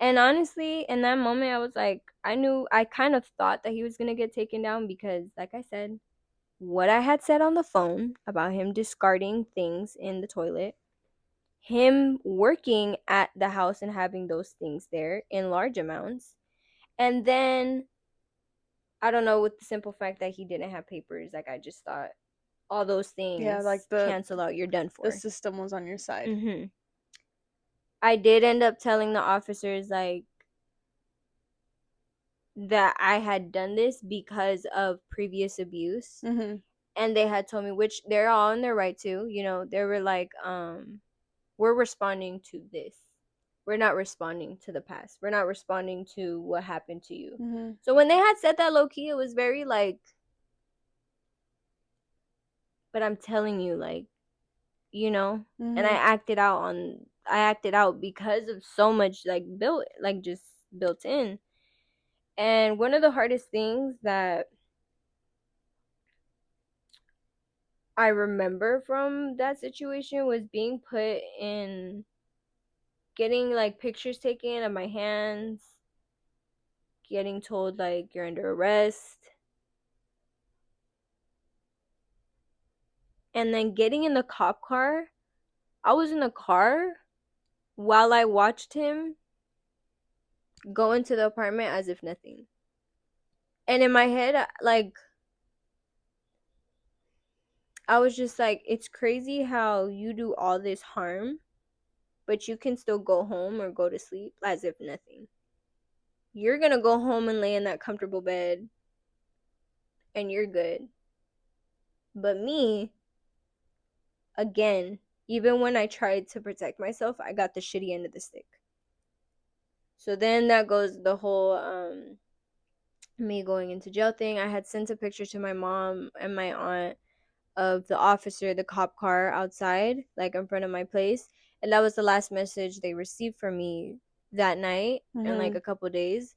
And honestly, in that moment, I was like, I kind of thought that he was gonna get taken down because, like I said, what I had said on the phone about him discarding things in the toilet, him working at the house and having those things there in large amounts, and then I don't know, with the simple fact that he didn't have papers, like I just thought all those Yeah, things like cancel out, you're done the for. system was on your side. I did end up telling the officers like that I had done this because of previous abuse, Mhm. and they had told me, which they're all in their right to, they were like, we're responding to this. We're not responding to the past. We're not responding to what happened to you. Mhm. So when they had said that low key, it was very like, but I'm telling you, like, and Mhm. I acted out because of so much like just built in. And one of the hardest things that I remember from that situation was being put in, getting like pictures taken of my hands, getting told like you're under arrest, and then getting in the cop car. I was in the car while I watched him go into the apartment as if nothing. And in my head, like, I was just like, it's crazy how you do all this harm, but you can still go home or go to sleep as if nothing. You're gonna go home and lay in that comfortable bed and you're good. But me, again, even when I tried to protect myself, I got the shitty end of the stick. So then that goes the whole me going into jail thing. I had sent a picture to my mom and my aunt of the officer, the cop car outside, like in front of my place. And that was the last message they received from me that night and like Mhm. a couple days.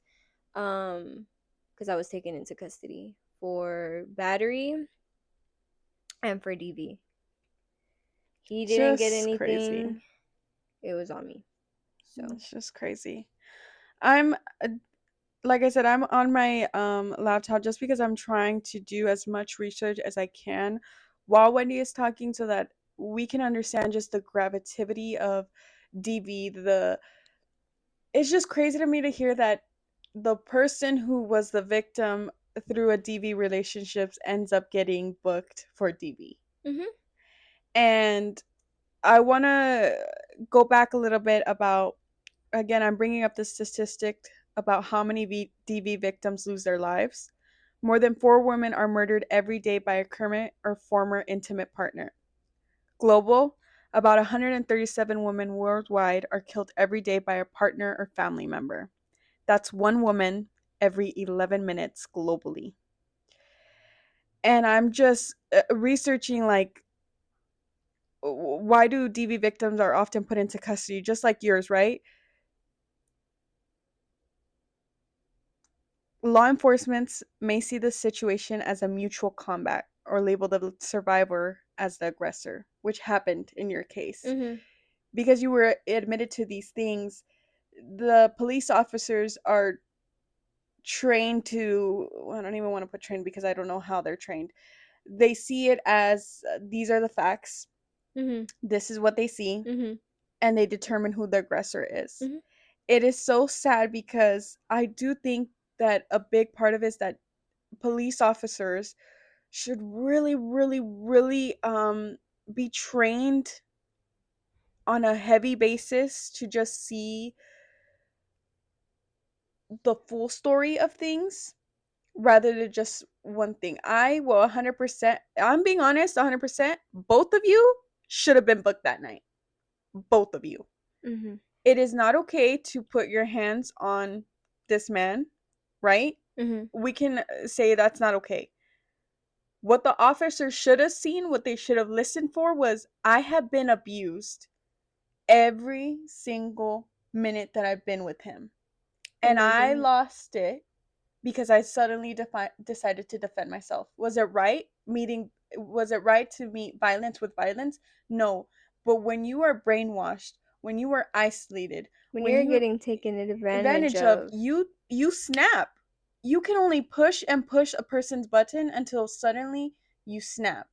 Because I was taken into custody for battery and for DV. He didn't get Just crazy. anything. It was on me. So. It's just crazy. I'm like I said, I'm on my laptop just because I'm trying to do as much research as I can while Wendy is talking so that we can understand just the gravity of DV. The It's just crazy to me to hear that the person who was the victim through a DV relationships ends up getting booked for DV. Mhm. And I want to go back a little bit about, again, I'm bringing up the statistic about how many DV victims lose their lives. More than 4 women are murdered every day by a current or former intimate partner. Global, about 137 women worldwide are killed every day by a partner or family member. That's 1 woman every 11 minutes globally. And I'm just researching like why do DV victims are often put into custody just like yours, right? Law enforcement may see the situation as a mutual combat or label the survivor as the aggressor, which happened in your case. Mhm. Because you were admitted to these things, the police officers are trained to, well, I don't even want to put trained because I don't know how they're trained. They see it as these are the facts, Mhm. this is what they see, Mhm. and they determine who the aggressor is. Mhm. It is so sad because I do think that a big part of it is that police officers should really, really, really be trained on a heavy basis to just see the full story of things rather than just one thing. I will 100%, I'm being honest, 100%, both of you should have been booked that night. Both of you. Mhm. It is not okay to put your hands on this man, right? Mhm. We can say that's not okay. What the officer should have seen, what they should have listened for was I have been abused every single minute that I've been with him. And And they I didn't. lost it because I suddenly decided to defend myself. Was it right? Was it right to meet violence with violence? No. But when you are brainwashed, when you are isolated, When when you're you getting taken advantage advantage of, of. you snap. You can only push and push a person's button until suddenly you snap.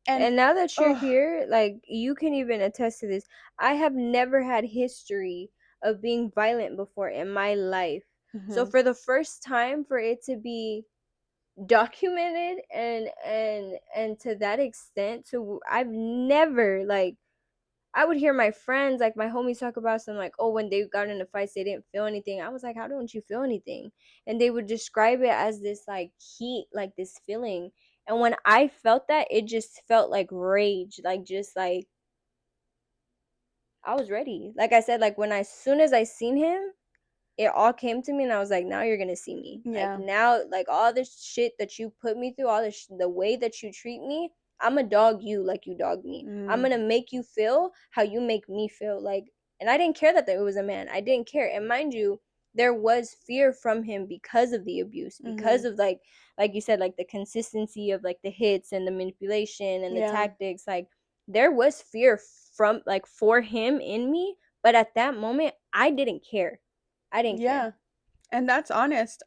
And And now that you're oh, here, like you can even attest to this. I have never had history of being violent before in my life. So mhm, for the first time for it to be documented and to that extent, so I've never like I would hear my friends, like my homies, talk about some like, oh, when they got into fights, they didn't feel anything. I was like, how don't you feel anything? And they would describe it as this like heat, like this feeling. And when I felt that, it just felt like rage, like just like I was ready. Like I said, like when I, as soon as I seen him, it all came to me and I was like, now you're gonna see me. Like yeah, now, like all this shit that you put me through, all this the way that you treat me, I'm gonna dog you like you dog me. I'm mm, gonna make you feel how you make me feel. Like, and I didn't care that it was a man. I didn't care. And mind you, there was fear from him because of the abuse, because mhm, of like you said, like the consistency of like the hits and the manipulation and the yeah, tactics. Like there was fear from like for him in me, but at that moment, I didn't care. I didn't care. yeah. And that's honest.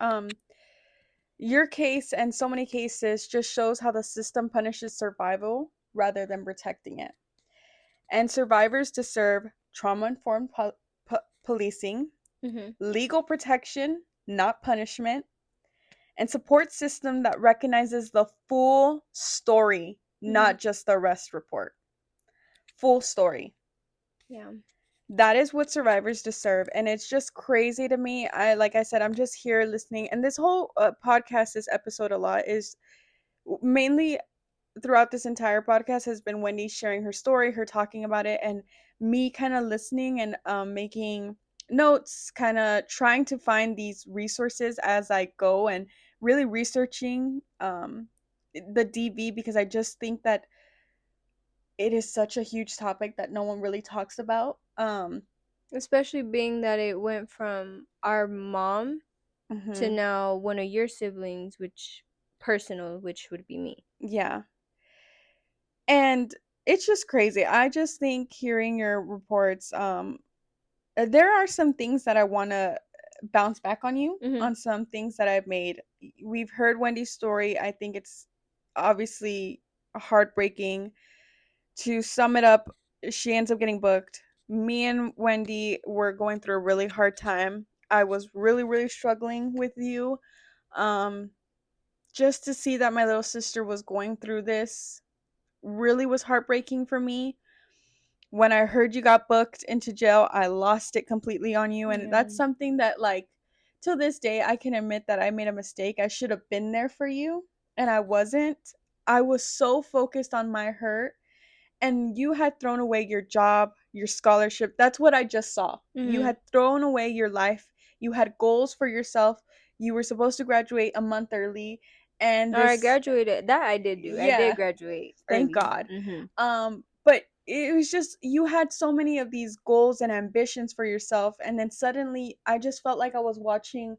Your case and so many cases just shows how the system punishes survival rather than protecting it. And survivors deserve trauma informed policing, Mhm. legal protection, not punishment, and support system that recognizes the full story, Mhm. not just the arrest report. Full story. Yeah. That is what survivors deserve, and it's just crazy to me. I like I said, I'm just here listening, and this whole podcast, this episode a lot is mainly throughout this entire podcast has been Wendy sharing her story, her talking about it, and me kind of listening and making notes, kind of trying to find these resources as I go and really researching the DV because I just think that it is such a huge topic that no one really talks about. Especially being that it went from our mom to Mhm, now one of your siblings, which personal, which would be me. yeah. And it's just crazy. I just think hearing your reports, there are some things that I want to bounce back on you Mhm. on some things that I've made. We've heard Wendy's story. I think it's obviously heartbreaking. To sum it up, she ends up getting booked. Me and Wendy were going through a really hard time. I was really, really struggling with you. Um, just to see that my little sister was going through this really was heartbreaking for me. When I heard you got booked into jail, I lost it completely on you. And Yeah. that's something that, like, till this day, I can admit that I made a mistake. I should have been there for you, and I wasn't. I was so focused on my hurt, and you had thrown away your job, your scholarship. That's what I just saw. You Mhm. had thrown away your life. You had goals for yourself. You were supposed to graduate a month early, and All right, this, graduated. That I did do. I did yeah, graduate thank early. God. Mhm. But it was just you had so many of these goals and ambitions for yourself, and then suddenly I just felt like I was watching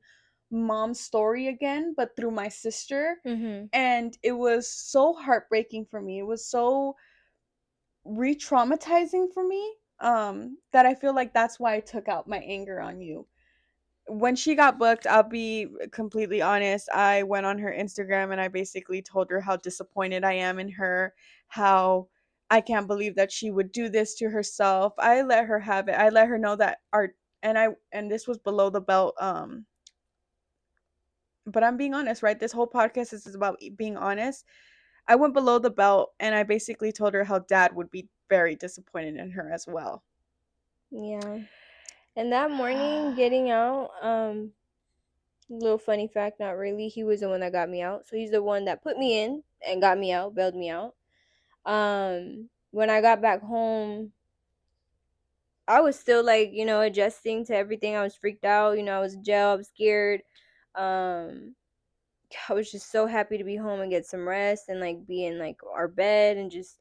mom's story again, but through my sister. Mhm. And it was so heartbreaking for me. It was so re-traumatizing for me, that I feel like that's why I took out my anger on you. When she got booked, I'll be completely honest, I went on her Instagram and I basically told her how disappointed I am in her, how I can't believe that she would do this to herself. I let her have it. I let her know that our and this was below the belt, but I'm being honest, right? This whole podcast is about being honest. I went below the belt and I basically told her how dad would be very disappointed in her as well. Yeah. And that morning getting out, little funny fact, not really. He was the one that got me out. So he's the one that put me in and got me out, bailed me out. When I got back home, I was still like, adjusting to everything. I was freaked out, I was in jail, I was scared. Um, I was just so happy to be home and get some rest and like be in like our bed and just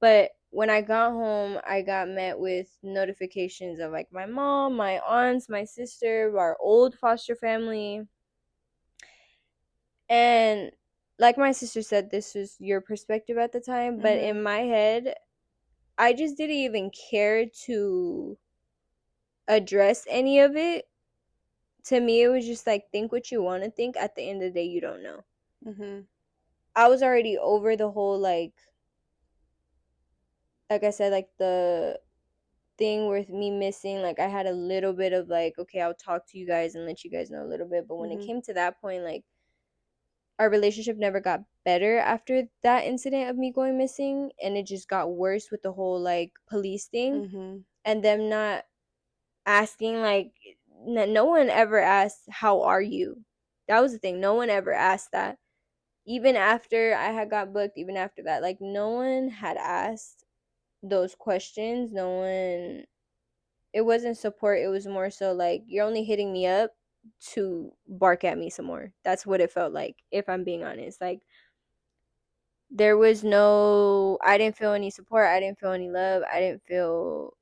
but when I got home, I got met with notifications of like my mom, my aunts, my sister, our old foster family. And like my sister said, this was your perspective at the time, but in Mhm. my head, I just didn't even care to address any of it. To me, it was just like, think what you want to think. At the end of the day, you don't know. Mhm. I was already over the whole, like I said, like the thing with me missing. Like, I had a little bit of like, okay, I'll talk to you guys and let you guys know a little bit. But when it Mhm. came to that point, like, our relationship never got better after that incident of me going missing. And it just got worse with the whole like police thing Mhm. and them not asking, like, no one ever asked, how are you? That was the thing. No one ever asked that. Even after I had got booked, even after that, like, no one had asked those questions. No one, it wasn't support. It was more so like, you're only hitting me up to bark at me some more. That's what it felt like, if I'm being honest. Like, there was no, I didn't feel any support. I didn't feel any love. I didn't feel,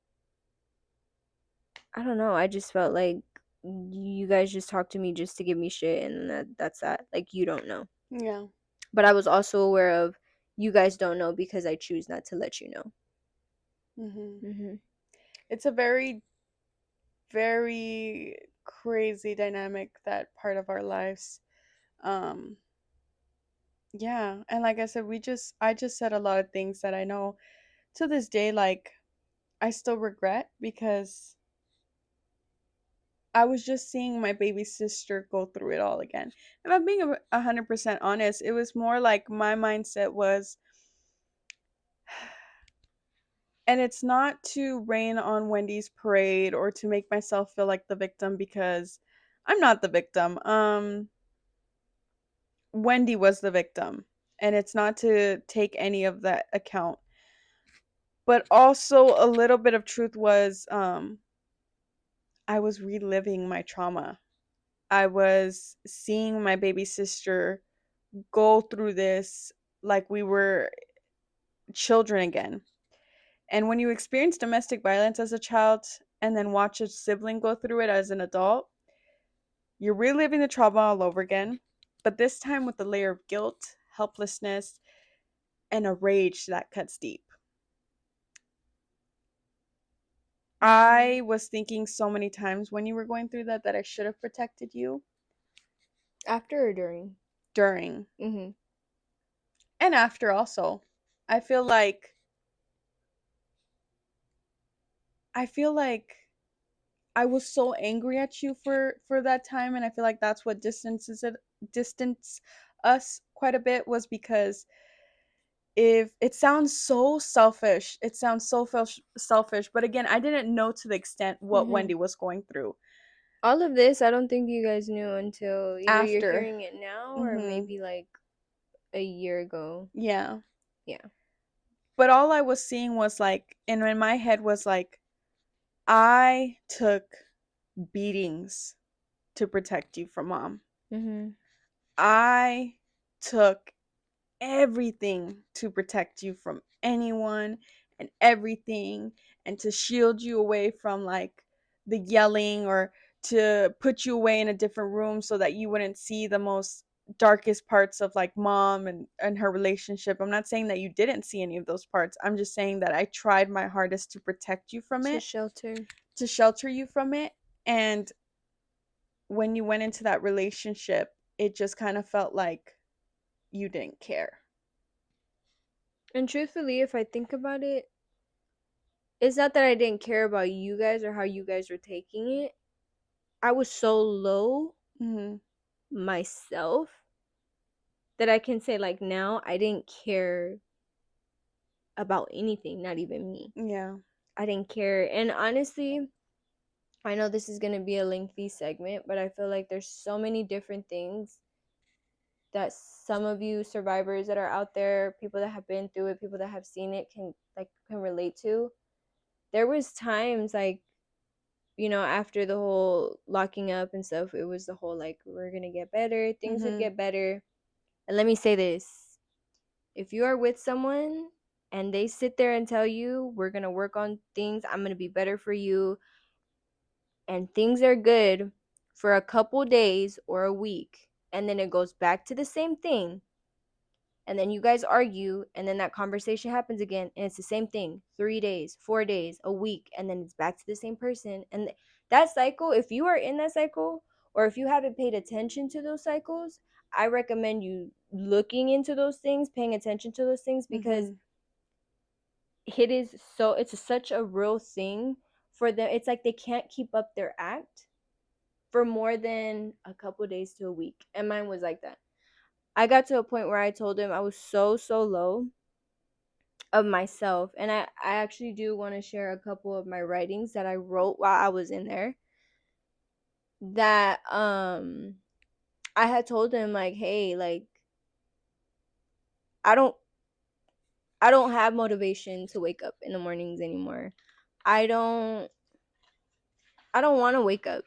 I don't know. I just felt like you guys just talked to me just to give me shit, and that's that. Like, you don't know. Yeah. But I was also aware of, you guys don't know because I choose not to let you know. Mhm. Mhm. It's a very very crazy dynamic, that part of our lives. Um yeah, and like I said, I just said a lot of things that I know to this day, like, I still regret, because I was just seeing my baby sister go through it all again. If I'm being 100% honest, it was more like my mindset was, and it's not to rain on Wendy's parade or to make myself feel like the victim, because I'm not the victim. Wendy was the victim, and it's not to take any of that account. But also a little bit of truth was, I was reliving my trauma. I was seeing my baby sister go through this like we were children again. And when you experience domestic violence as a child and then watch a sibling go through it as an adult, you're reliving the trauma all over again, but this time with a layer of guilt, helplessness, and a rage that cuts deep. Mhm. I was thinking so many times when you were going through that, that I should have protected you After or during? during Mhm. and after also. I feel like I feel like I was so angry at you for that time, and I feel like that's what distance us quite a bit, was because if it sounds so selfish, it sounds so selfish, but again, I didn't know to the extent what Mhm. Wendy was going through All of this, I don't think you guys knew until either you're after. hearing it now or Mhm. maybe like a year ago. Yeah. Yeah. But all I was seeing was like, and in my head was like, I took beatings to protect you from mom. Mhm. I took everything to protect you from anyone and everything, and to shield you away from like the yelling, or to put you away in a different room so that you wouldn't see the most darkest parts of like mom and her relationship. I'm not saying that you didn't see any of those parts. I'm just saying that I tried my hardest to protect you from To it, shelter. to shelter you from it. And when you went into that relationship, it just kind of felt like you didn't care. And truthfully, if I think about it, it's not that I didn't care about you guys or how you guys were taking it. I was so low Mhm. myself that I can say like now I didn't care about anything, not even me. Yeah. I didn't care. And honestly, I know this is going to be a lengthy segment, but I feel like there's so many different things that some of you survivors that are out there, people that have been through it, people that have seen it can relate to. There was times like, you know, after the whole locking up and stuff, it was the whole like we're going to get better, things would Mhm. get better. And let me say this. If you are with someone and they sit there and tell you, we're going to work on things, I'm going to be better for you, and things are good for a couple days or a week, and then it goes back to the same thing, and then you guys argue, and then that conversation happens again, and it's the same thing 3 days, 4 days, a week, and then it's back to the same person. And that cycle, if you are in that cycle, or if you haven't paid attention to those cycles, I recommend you looking into those things, paying attention to those things, because Mhm. it's such a real thing for them. It's like they can't keep up their act for more than a couple days to a week. And mine was like that. I got to a point where I told him I was so low of myself. And I actually do want to share a couple of my writings that I wrote while I was in there. That I had told him like, hey, like I don't I don't have motivation to wake up in the mornings anymore. I don't I don't want to wake up.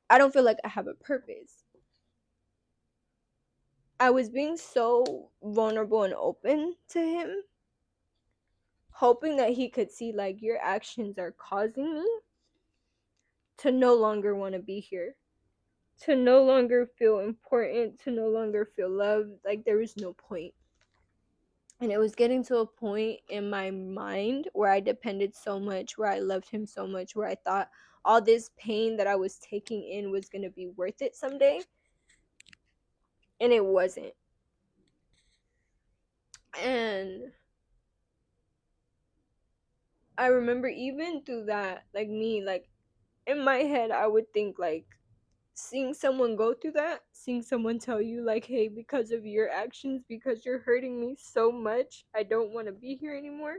I don't feel like I have a purpose. I was being so vulnerable and open to him, hoping that he could see like your actions are causing me to no longer want to be here, to no longer feel important, to no longer feel loved. Like there was no point. And it was getting to a point in my mind where I depended so much, where I loved him so much, where I thought all this pain that I was taking in was going to be worth it someday. And it wasn't. And I remember even through that, like me, like in my head, I would think like seeing someone go through that, seeing someone tell you like, hey, because of your actions, because you're hurting me so much, I don't want to be here anymore.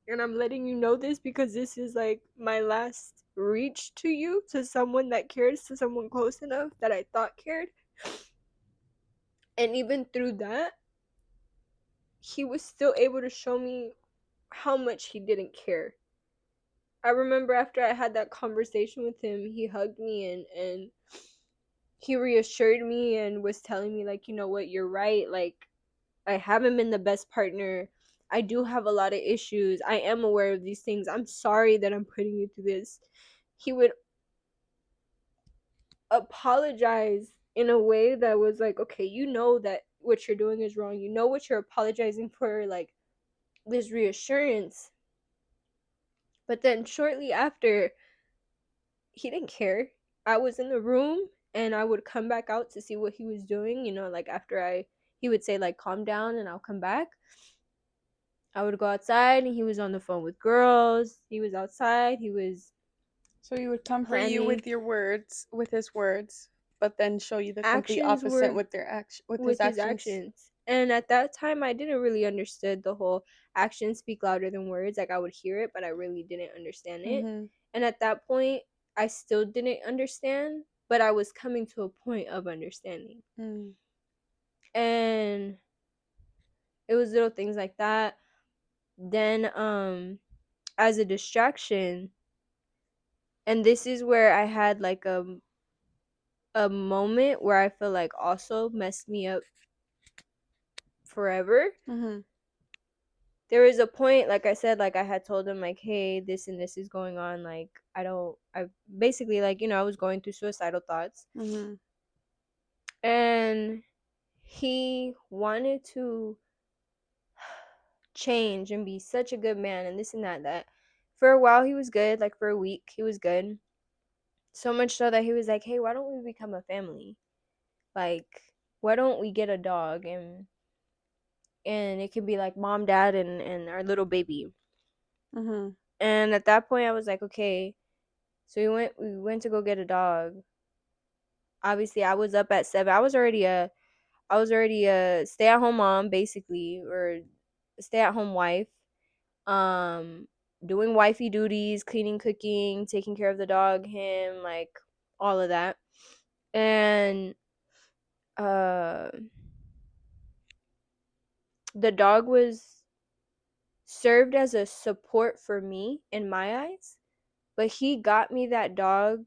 And I'm letting you know this because this is like my last reach to you, to someone that cares, to someone close enough that I thought cared. And even through that, he was still able to show me how much he didn't care. I remember after I had that conversation with him, he hugged me and he reassured me and was telling me like, you know what, you're right. Like I haven't been the best partner. I do have a lot of issues. I am aware of these things. I'm sorry that I'm putting you through this. He would apologize in a way that was like, okay, you know that what you're doing is wrong. You know what you're apologizing for, like this reassurance. But then shortly after, he didn't care. I was in the room and I would come back out to see what he was doing, you know, like after he would say like calm down and I'll come back. I would go outside and he was on the phone with girls. He was outside. He was So he would comfort you planning with your words, with his words, but then show you the complete actions opposite were with their action, with his with his actions. actions. And at that time I didn't really understood the whole actions speak louder than words. Like I would hear it, but I really didn't understand it. Mhm. And at that point I still didn't understand, but I was coming to a point of understanding. Mm. And it was little things like that. Then as a distraction, and this is where I had like a moment where I feel like also messed me up forever. Mhm. There was a point, like I said, like I had told him like, hey, this and this is going on, like I basically, like, you know, I was going through suicidal thoughts. Mhm. And he wanted to change and be such a good man and this and that for a while he was good, like for a week he was good, so much so that he was like, hey, why don't we become a family, like why don't we get a dog, and it can be like mom, dad, and our little baby. Mhm. And at that point I was like, okay. So we went to go get a dog. obviously I was up at 7. I was already a stay-at-home mom basically, or stay-at-home wife. Um Doing wifey duties, cleaning, cooking, taking care of the dog, him, like all of that. And uh the dog was served as a support for me in my eyes, but he got me that dog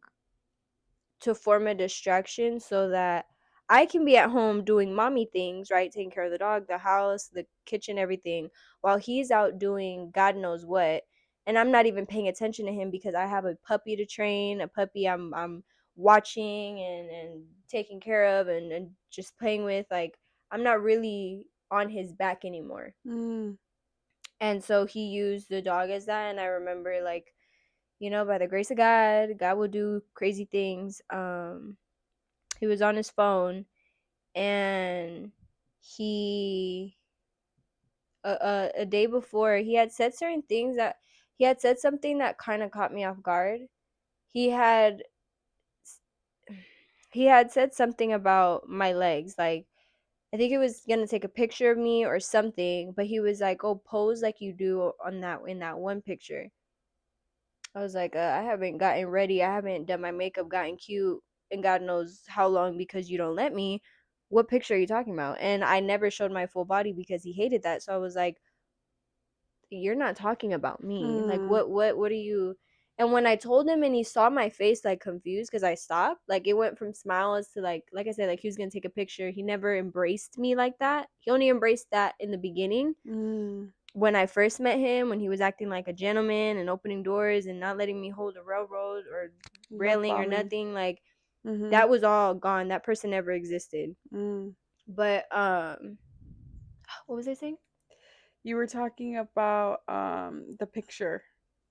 to form a distraction so that I can be at home doing mommy things, right? Taking care of the dog, the house, the kitchen, everything, while he's out doing God knows what. And I'm not even paying attention to him because I have a puppy to train, a puppy I'm watching and taking care of and just playing with. Like, I'm not really on his back anymore. Mm. And so he used the dog as that. And I remember, like, by the grace of God, God will do crazy things. He was on his phone, and he a day before, he had said certain things that he had said something that kind of caught me off guard. He had he had said something about my legs, like I think it was gonna take a picture of me or something, but he was like, "Oh, pose like you do on that in that one picture." I was like, I haven't gotten ready. I haven't done my makeup, gotten cute, and God knows how long because you don't let me. What picture are you talking about? And I never showed my full body because he hated that. So I was like, you're not talking about me. Like, Mm. what are you? And when I told him and he saw my face like confused because I stopped, like it went from smiles to like I said, like he was gonna take a picture. He never embraced me like that. He only embraced that in the beginning Mm. when I first met him, when he was acting like a gentleman and opening doors and not letting me hold a railroad or Love railing or bombing. nothing, like Mhm. that was all gone. That person never existed. Mm. But what was I saying? You were talking about the picture.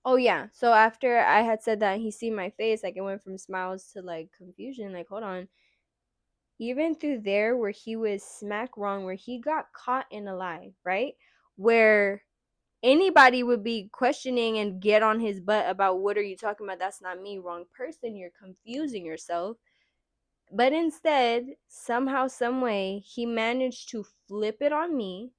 Oh yeah. So after I had said that and he seen my face, like it went from smiles to like confusion, like hold on. Even through there where he was smack wrong, where he got caught in a lie, right? Where anybody would be questioning and get on his butt about what are you talking about? That's not me. Wrong person. You're confusing yourself. But instead, somehow, some way, he managed to flip it on me.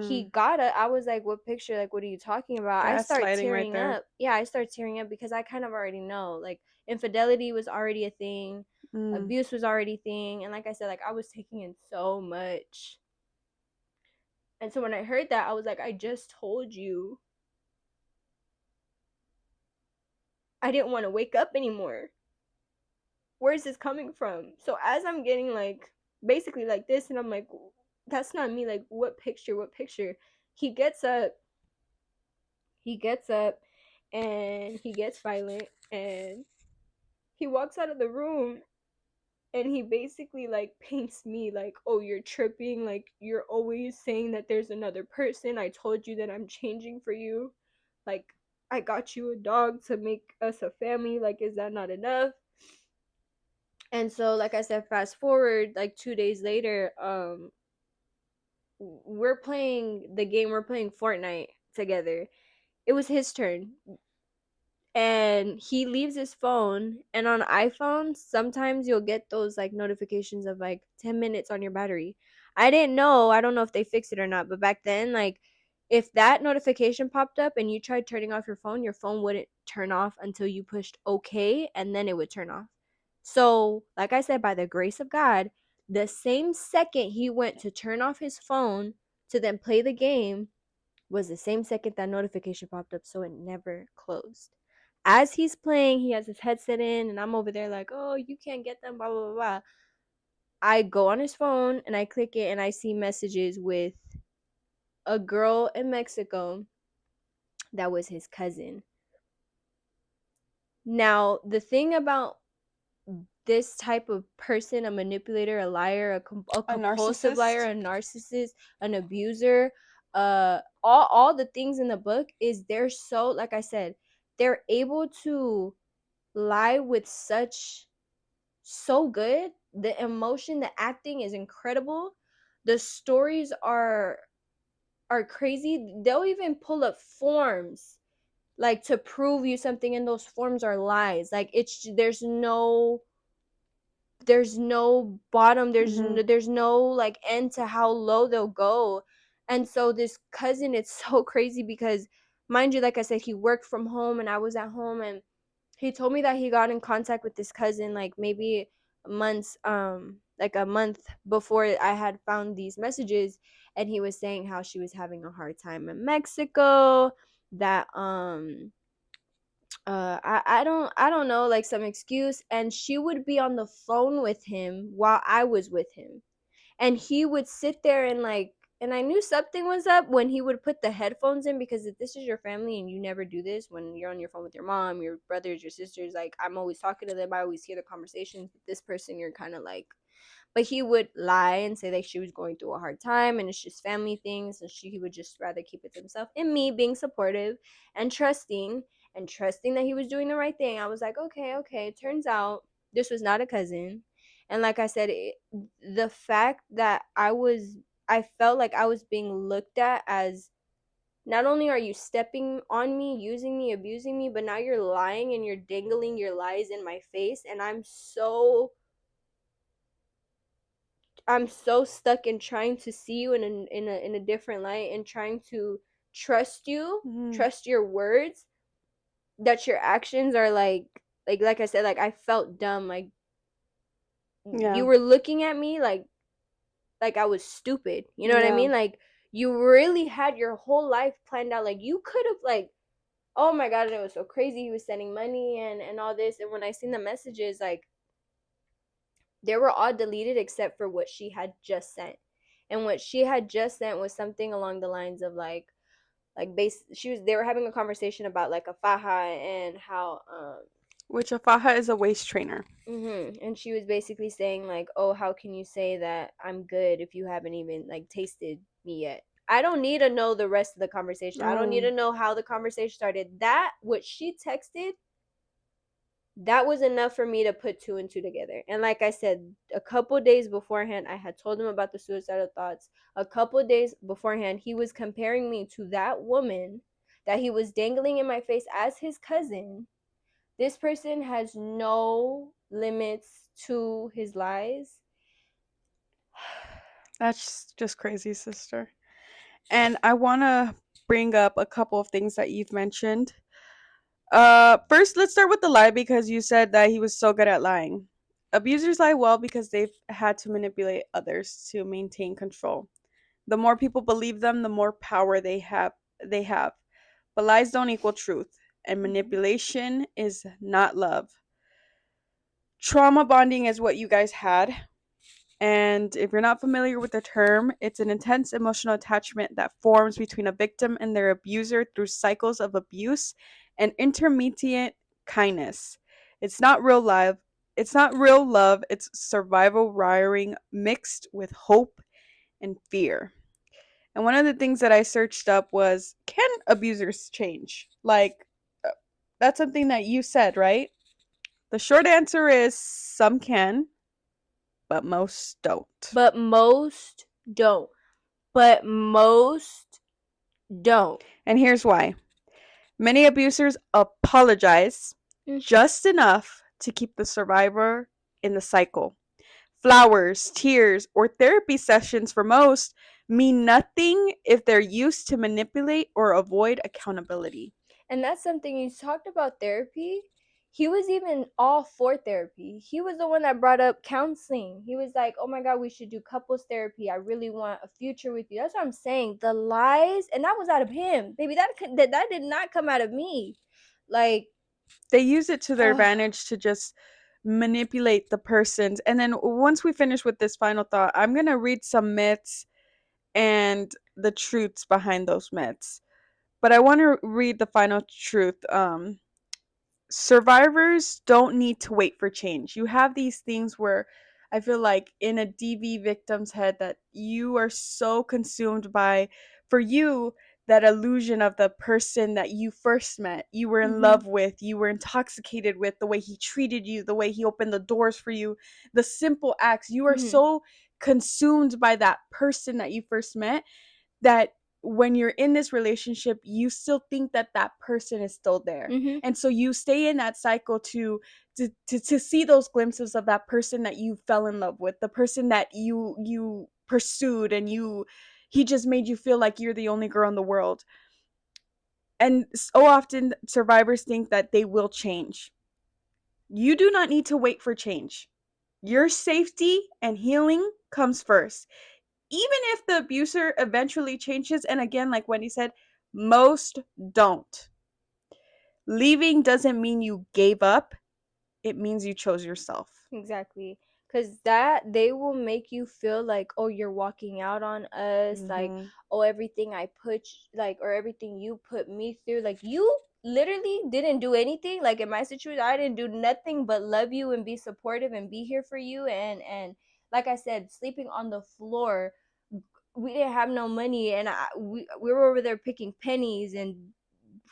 He Mm. got it. I was like, what picture? Like, what are you talking about? I start Gaslighting right tearing there. up. Yeah, I start tearing up because I kind of already know. Like, infidelity was already a thing, Mm. abuse was already a thing. And like I said, like, I was taking in so much. And so when I heard that, I was like, I just told you I didn't want to wake up anymore. Where is this coming from? So as I'm getting like basically like this, and I'm like, that's not me. Like, what picture? What picture? He gets up. He gets up, and he gets violent, and he walks out of the room, and he basically like paints me like, oh, you're tripping. Like, you're always saying that there's another person. I told you that I'm changing for you. Like, I got you a dog to make us a family. Like, is that not enough? And so, like I said, fast forward like 2 days later, we're playing Fortnite together. It was his turn, and he leaves his phone, and on iPhones sometimes you'll get those like notifications of like 10 minutes on your battery. I don't know if they fixed it or not, but back then, like, if that notification popped up and you tried turning off your phone wouldn't turn off until you pushed okay, and then it would turn off. So like I said, by the grace of God, the same second he went to turn off his phone to then play the game was the same second that notification popped up, so it never closed. As he's playing, he has his headset in, and I'm over there like, oh, you can't get them, blah, blah, blah, blah. I go on his phone and I click it, and I see messages with a girl in Mexico that was his cousin. Now, the thing about this type of person, a manipulator, a liar, a A compulsive liar, narcissist. a narcissist, an abuser, all the things in the book is they're so, like I said, they're able to lie with such so good. The emotion, the acting is incredible. The stories are crazy. They'll even pull up forms like to prove you something, and those forms are lies. Like, it's there's no there's no bottom, Mhm. there's no like end to how low they'll go. And so this cousin, it's so crazy because, mind you, like I said, he worked from home and I was at home, and he told me that he got in contact with this cousin like maybe months like a month before I had found these messages, and he was saying how she was having a hard time in Mexico, that I don't know, like some excuse, and she would be on the phone with him while I was with him, and he would sit there and like, and I knew something was up when he would put the headphones in, because if this is your family and you never do this when you're on your phone with your mom, your brothers, your sisters, like I'm always talking to them, I always hear the conversations. With this person, you're kind of like, but he would lie and say that she was going through a hard time and it's just family things, and he would just rather keep it to himself. And me being supportive and trusting that he was doing the right thing, I was like, okay, okay. It turns out this was not a cousin. And like I said, the fact that I felt like I was being looked at as, not only are you stepping on me, using me, abusing me, but now you're lying and you're dangling your lies in my face, and I'm so stuck in trying to see you in a different light, and trying to trust you, Mhm. trust your words, that your actions are like I said, like I felt dumb, like you Yeah. were looking at me like I was stupid. You know what I Yeah. mean? Like you really had your whole life planned out. Like you could have like, oh my god, it was so crazy. He was sending money and all this, and when I seen the messages, like they were all deleted except for what she had just sent. And what she had just sent was something along the lines of like base she was they were having a conversation about like a faja, and how Which a faja is a waist trainer. and she was basically saying like, oh, how can you say that I'm good if you haven't even like tasted me yet? I don't need to know the rest of the conversation. I don't need Oh, to know how the conversation started. That what she texted, that was enough for me to put two and two together. And like I said, a couple days beforehand, I had told him about the suicidal thoughts. A couple days beforehand, he was comparing me to that woman that he was dangling in my face as his cousin. This person has no limits to his lies. that's just crazy, sister. And I want to bring up a couple of things that you've mentioned. First, let's start with the lie because you said that he was so good at lying. Abusers lie well because they've had to manipulate others to maintain control. The more people believe them, the more power they have. But lies don't equal truth, and Mm-hmm. manipulation is not love. Trauma bonding is what you guys had. And if you're not familiar with the term, it's an intense emotional attachment that forms between a victim and their abuser through cycles of abuse and intermediate kindness. It's not real love. It's not real love. It's survival wiring mixed with hope and fear. And one of the things that I searched up was, can abusers change? Like, uh, that's something that you said, right? The short answer is some can, but most don't. But most don't. But most don't. And here's why: many abusers apologize Mm-hmm. just enough to keep the survivor in the cycle. Flowers, tears, or therapy sessions for most mean nothing if they're used to manipulate or avoid accountability. And that's something you talked about therapy. He was even all for therapy. He was the one that brought up counseling. He was like, oh my God, we should do couples therapy. I really want a future with you. That's what I'm saying. The lies, and that was out of him. Baby, that did not come out of me. Like, They use it to their uh, advantage to just manipulate the persons. And then once we finish with this final thought, I'm going to read some myths and the truths behind those myths. But I want to read the final truth. Survivors don't need to wait for change. You have these things where I feel like in a DV victim's head that you are so consumed by, for you, that illusion of the person that you first met, you were in mm-hmm, love with, you were intoxicated with, the way he treated you, the way he opened the doors for you, the simple acts. You are mm-hmm. so consumed by that person that you first met that when you're in this relationship, you still think that that person is still there. Mhm. And so you stay in that cycle to see those glimpses of that person that you fell in love with, the person that you pursued, and he just made you feel like you're the only girl in the world. And so often survivors think that they will change. You do not need to wait for change. Your safety and healing comes first. Even if the abuser eventually changes, and again, like Wendy said, most don't. Leaving doesn't mean you gave up, it means you chose yourself. Exactly. Cause that they will make you feel like, oh, you're walking out on us, like, Mm-hmm. oh, everything I put like, or everything you put me through, like you literally didn't do anything. Like in my situation, I didn't do nothing but love you and be supportive and be here for you. And like I said, sleeping on the floor, we didn't have no money, and we were over there picking pennies and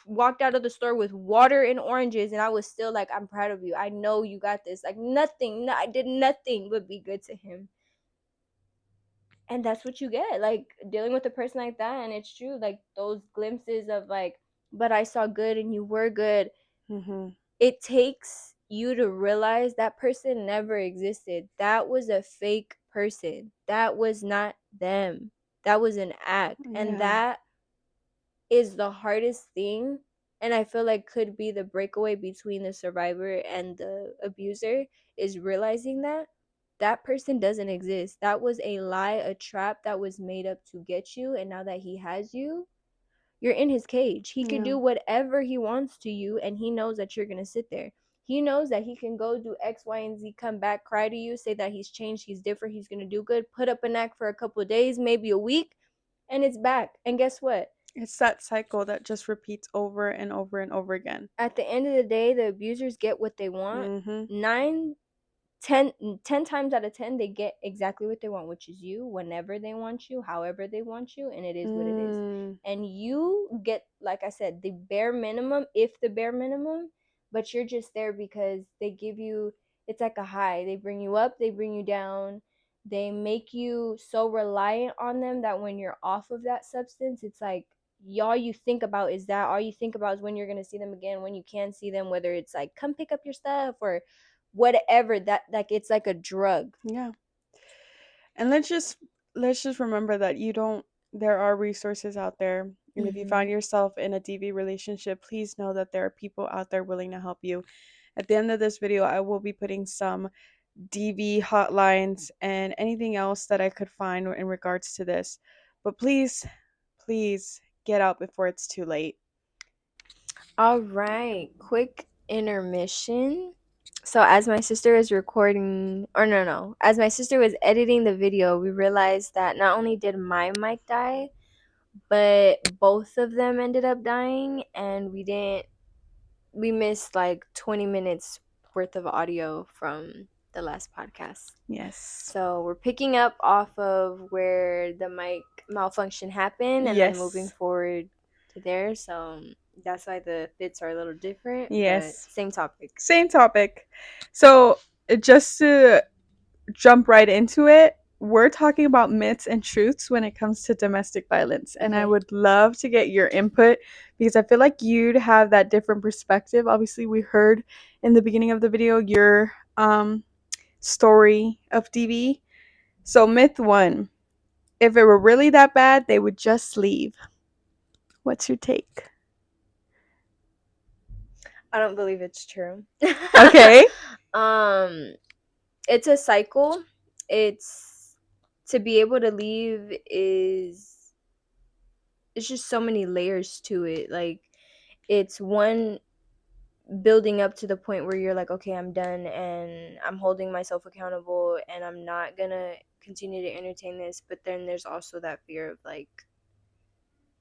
walked out of the store with water and oranges, and I was still like, I'm proud of you, I know you got this. Like nothing, I did nothing but be good to him. And that's what you get, like dealing with a person like that. And it's true, like those glimpses of like, but I saw good and you were good. Mm-hmm. It takes you to realize that person never existed. That was a fake person. That was not them. That was an act. And Yeah. that is the hardest thing, and I feel like could be the breakaway between the survivor and the abuser, is realizing that that person doesn't exist. That was a lie, a trap that was made up to get you, and now that he has you, you're in his cage. He can Yeah. do whatever he wants to you, and he knows that you're going to sit there. He knows that he can go do X, Y, and Z, come back, cry to you, say that he's changed, he's different, he's going to do good, put up an act for a couple of days, maybe a week, and it's back. And guess what? It's that cycle that just repeats over and over and over again. At the end of the day, the abusers get what they want. Mm-hmm. 9 10 10 times out of 10 they get exactly what they want, which is you, whenever they want you, however they want you, and it is what it is. Mm. And you get, like I said, the bare minimum, if the bare minimum, but you're just there because they give you, it's like a high. They bring you up, they bring you down, they make you so reliant on them that when you're off of that substance, it's like all you think about is that. All you think about is when you're going to see them again, when you can see them, whether it's like come pick up your stuff or whatever. That, like, it's like a drug. Yeah. And let's just remember that you don't there are resources out there. And if you find Mm-hmm. yourself in a DV relationship, please know that there are people out there willing to help you. At the end of this video, I will be putting some DV hotlines and anything else that I could find in regards to this. But please, please get out before it's too late. All right, quick intermission. So as my sister was recording, or no, as my sister was editing the video, we realized that not only did my mic die, but both of them ended up dying, and we missed like 20 minutes worth of audio from the last podcast. Yes. So we're picking up off of where the mic malfunction happened and then moving Yes. forward to there. So that's why the fits are a little different, but Yes. same topic. Same topic. So, just to jump right into it, we're talking about myths and truths when it comes to domestic violence. And I Okay. would love to get your input because I feel like you'd have that different perspective. Obviously, we heard in the beginning of the video your story of DV. So, myth one, if it were really that bad, they would just leave. What's your take? I don't believe it's true. Okay. um it's a cycle. It's to be able to leave is, it's just so many layers to it. Like it's one, building up to the point where you're like, okay, I'm done and I'm holding myself accountable and I'm not gonna continue to entertain this. But then there's also that fear of like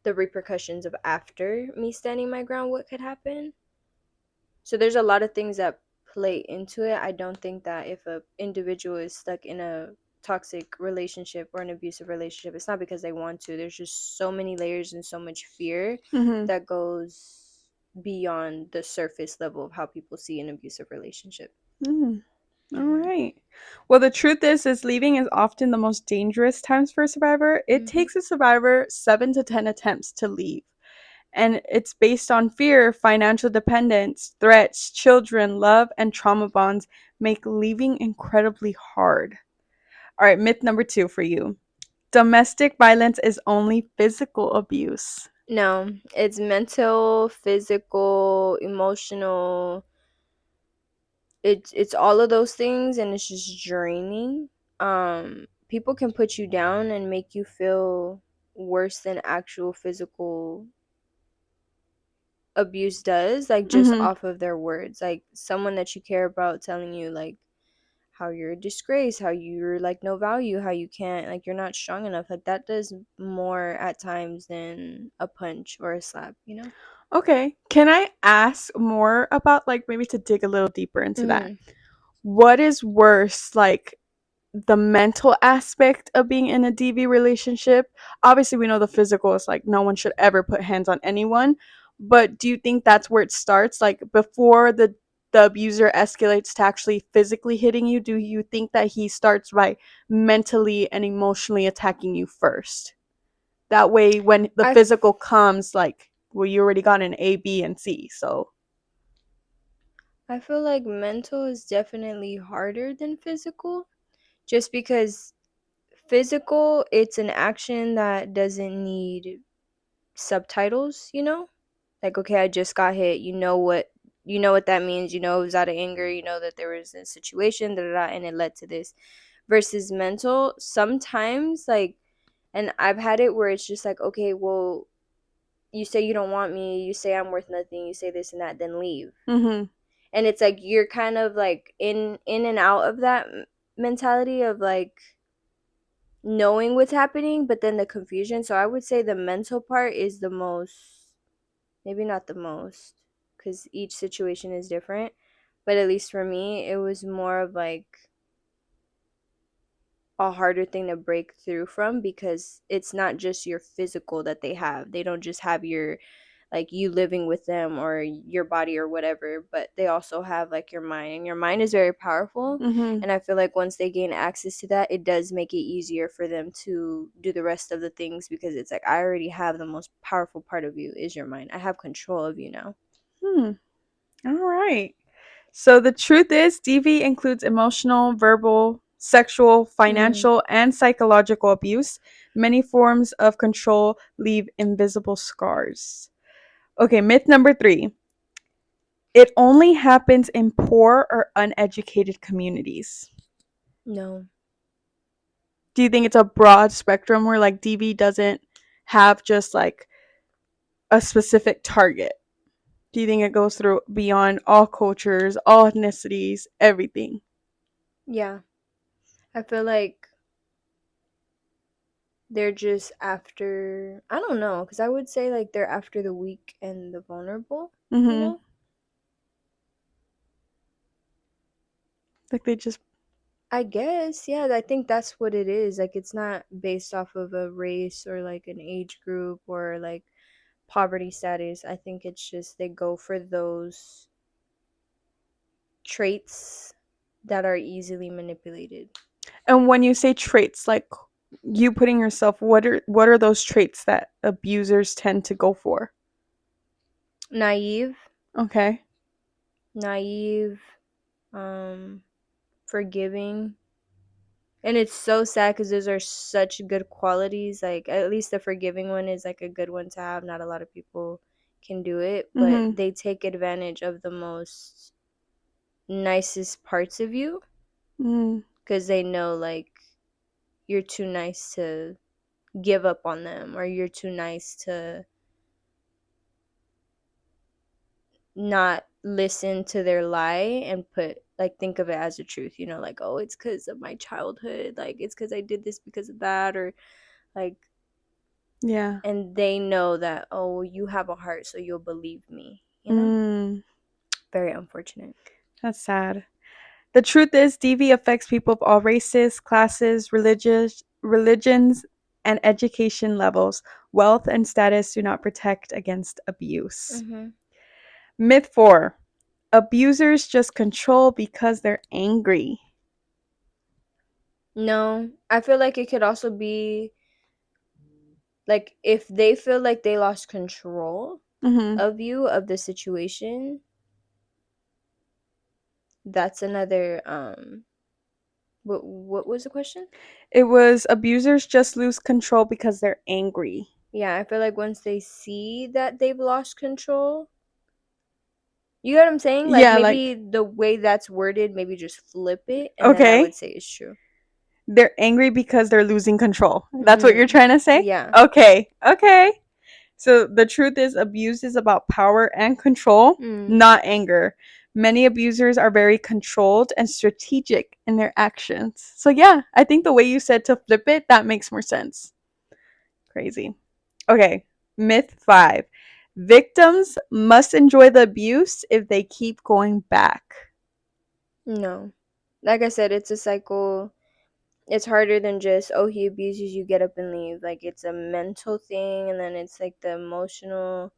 the repercussions of after me standing my ground, what could happen. So there's a lot of things that play into it. I don't think that if a individual is stuck in a toxic relationship or an abusive relationship, it's not because they want to. There's just so many layers and so much fear Mm-hmm. that goes beyond the surface level of how people see an abusive relationship. Mm. All Mhm. right. Well, the truth is leaving is often the most dangerous times for a survivor. It Mhm. takes a survivor 7 to 10 attempts to leave. And it's based on fear, financial dependence, threats, children, love, and trauma bonds make leaving incredibly hard. All right, myth number 2 for you. Domestic violence is only physical abuse. No, it's mental, physical, emotional. It's all of those things, and it's just draining. People can put you down and make you feel worse than actual physical abuse does, like just Mhm. off of their words. Like someone that you care about telling you like how you're a disgrace, how you're like no value, how you can't, like you're not strong enough. Like that does more at times than a punch or a slap, you know? Okay. Can I ask more about, like, maybe to dig a little deeper into that? Mhm. What is worse, like the mental aspect of being in a DV relationship? Obviously, we know the physical is like no one should ever put hands on anyone, but do you think that's where it starts? Like before the abuser escalates to actually physically hitting you, do you think that he starts by mentally and emotionally attacking you first? That way, when the I physical comes, like, well, you already got an A, B, and C, so. I feel like mental is definitely harder than physical just because physical it's an action that doesn't need subtitles, you know? Like okay, I just got hit. You know what that means. You know it was out of anger. You know that there was a situation, da, da, da, and it led to this. Versus mental, sometimes like, and I've had it where it's just like, okay, well, you say you don't want me, you say I'm worth nothing, you say this and that, then leave. Mhm. And it's like you're kind of like in and out of that mentality of like knowing what's happening, but then the confusion. So I would say the mental part is the most, maybe not the most, because each situation is different. But at least for me, it was more of like a harder thing to break through from because it's not just your physical that they have. They don't just have your like you living with them or your body or whatever, but they also have like your mind, and your mind is very powerful. Mhm. And I feel like once they gain access to that, it does make it easier for them to do the rest of the things because it's like I already have the most powerful part of you is your mind. I have control of you now. Hmm. All right. So the truth is, DV includes emotional, verbal, sexual, Mm, financial, and psychological abuse. Many forms of control leave invisible scars. Okay, myth number 3. It only happens in poor or uneducated communities. no. Do you think it's a broad spectrum where like DV doesn't have just like a specific target? Do you think it goes through beyond all cultures, all ethnicities, everything? Yeah. I feel like they're just after, I don't know, because I would say like they're after the weak and the vulnerable, you Mm-hmm. know? Like they just. I guess, yeah, I think that's what it is. Like, it's not based off of a race or like an age group or like poverty status. I think it's just they go for those traits that are easily manipulated. And when you say traits, like you putting yourself, what are those traits that abusers tend to go for? Naive, Okay. naive, forgiving. And it's so sad because those are such good qualities. Like, at least the forgiving one is like a good one to have. Not a lot of people can do it, but Mm-hmm. they take advantage of the most nicest parts of you Mm. because they know like you're too nice to give up on them, or you're too nice to not listen to their lie and put like think of it as a truth, you know, like oh it's because of my childhood, like it's because I did this because of that, or like, Yeah. and they know that oh you have a heart so you'll believe me, you know. Mm. Very unfortunate. That's sad. The truth is, DV affects people of all races, classes, religions, and education levels. Wealth and status do not protect against abuse. Mhm. Myth 4. Abusers just control because they're angry. No, I feel like it could also be like if they feel like they lost control Mm-hmm. of you, of the situation, that's another what was the question? It was abusers just lose control because they're angry. Yeah, I feel like once they see that they've lost control, you know what I'm saying? Like Yeah, maybe like, the way that's worded, maybe just flip it, and then I would okay. say it's true. They're angry because they're losing control. That's what you're Mhm. trying to say? Yeah. Okay. Okay. So the truth is, abuse is about power and control, Mm. not anger. Many abusers are very controlled and strategic in their actions. So, yeah, I think the way you said to flip it, that makes more sense. Crazy. Okay, myth 5. Victims must enjoy the abuse if they keep going back. No. Like I said, it's a cycle. It's harder than just, oh, he abuses you, get up and leave. Like it's a mental thing, and then it's like the emotional.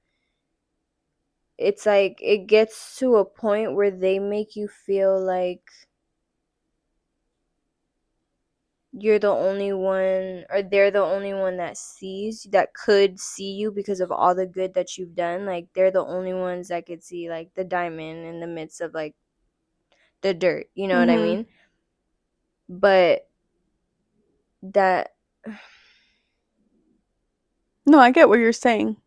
It's like it gets to a point where they make you feel like you're the only one, or they're the only one that sees, that could see you because of all the good that you've done. Like they're the only ones that could see like the diamond in the midst of like the dirt, you know what I Mm-hmm. mean? But that No, I get what you're saying.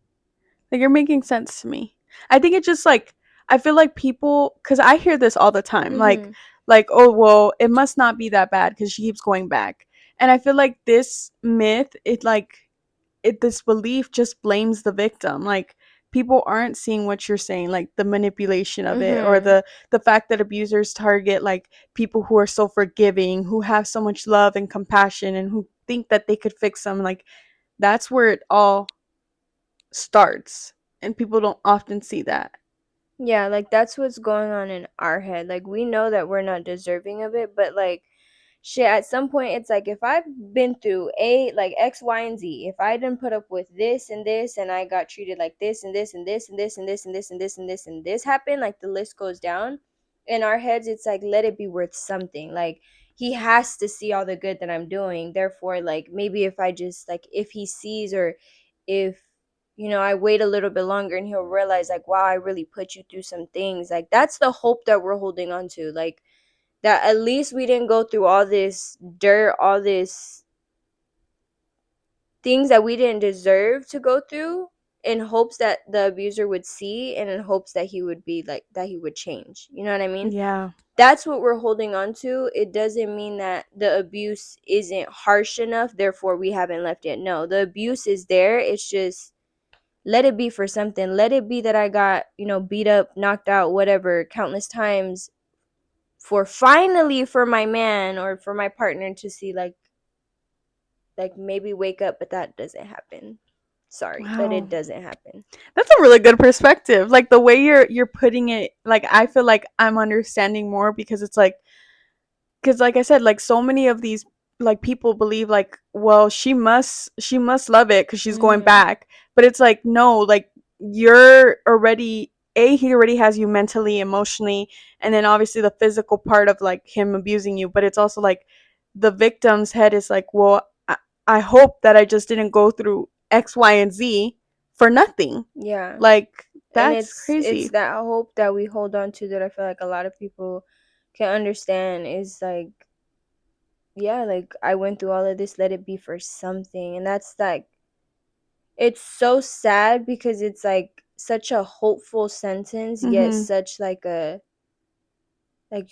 Like, you're making sense to me. I think it's just like, I feel like people, because I hear this all the time, mhm. oh well, it must not be that bad because she keeps going back. And I feel like this myth, this belief just blames the victim. Like, people aren't seeing what you're saying, like the manipulation of it, or Mhm. the fact that abusers target like people who are so forgiving, who have so much love and compassion, and who think that they could fix them. Like, that's where it all starts, and people don't often see that. Yeah, like that's what's going on in our head. Like we know that we're not deserving of it, but like shit, at some point it's like if I've been through like X, Y, and Z, if I didn't put up with this and I got treated like this and this and this and this and this and this and this and this and this happened, like the list goes down. In our heads, it's like let it be worth something. Like he has to see all the good that I'm doing. Therefore, like maybe if I just like if he sees, or if I wait a little bit longer and he'll realize like, wow, I really put you through some things. Like that's the hope that we're holding on to. Like that at least we didn't go through all this dirt, all this things that we didn't deserve to go through, in hopes that the abuser would see, and in hopes that he would be like that he would change. You know what I mean? Yeah. That's what we're holding on to. It doesn't mean that the abuse isn't harsh enough, therefore we haven't left it. No, the abuse is there. It's just let it be for something. Let it be that I got, beat up, knocked out, whatever, countless times, for finally for my man or for my partner to see like maybe wake up, but that doesn't happen. Sorry, but Wow. it doesn't happen. That's a really good perspective. Like, the way you're putting it, like, I feel like I'm understanding more, because it's like, because like I said, like, so many of these, like, people believe like, well, she must love it because she's going Mhm. back. But it's like, no, like, you're already, he already has you mentally, emotionally, and then obviously the physical part of like him abusing you. But it's also like the victim's head is like, well, I hope that I just didn't go through X, Y, and Z for nothing. Yeah. Like, And that's it's crazy. that hope that we hold on to that I feel like a lot of people can understand, is like, yeah, like I went through all of this, let it be for something. And that's like, it's so sad because it's like such a hopeful sentence, yet Mhm. such like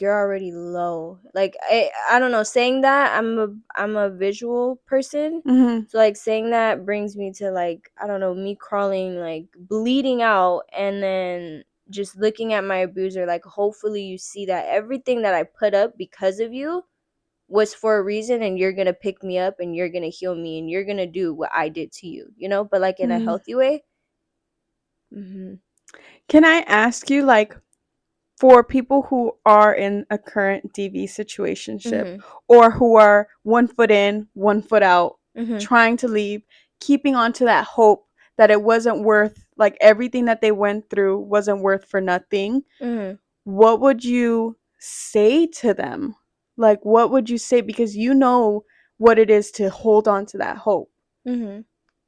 you're already low. Like I don't know, saying that, I'm a visual person. Mhm. So like saying that brings me to like, I don't know, me crawling, like bleeding out, and then just looking at my abuser like, hopefully you see that everything that I put up because of you was for a reason, and you're going to pick me up and you're going to heal me and you're going to do what I did to you, but like in a Mhm. healthy way. Mhm. Can I ask you, like, for people who are in a current DV situationship, Mhm. or who are one foot in, one foot out, Mhm. trying to leave, keeping on to that hope that it wasn't worth, like, everything that they went through wasn't worth for nothing, Mhm. what would you say to them? Like, what would you say? Because you know what it is to hold on to that hope. Mhm.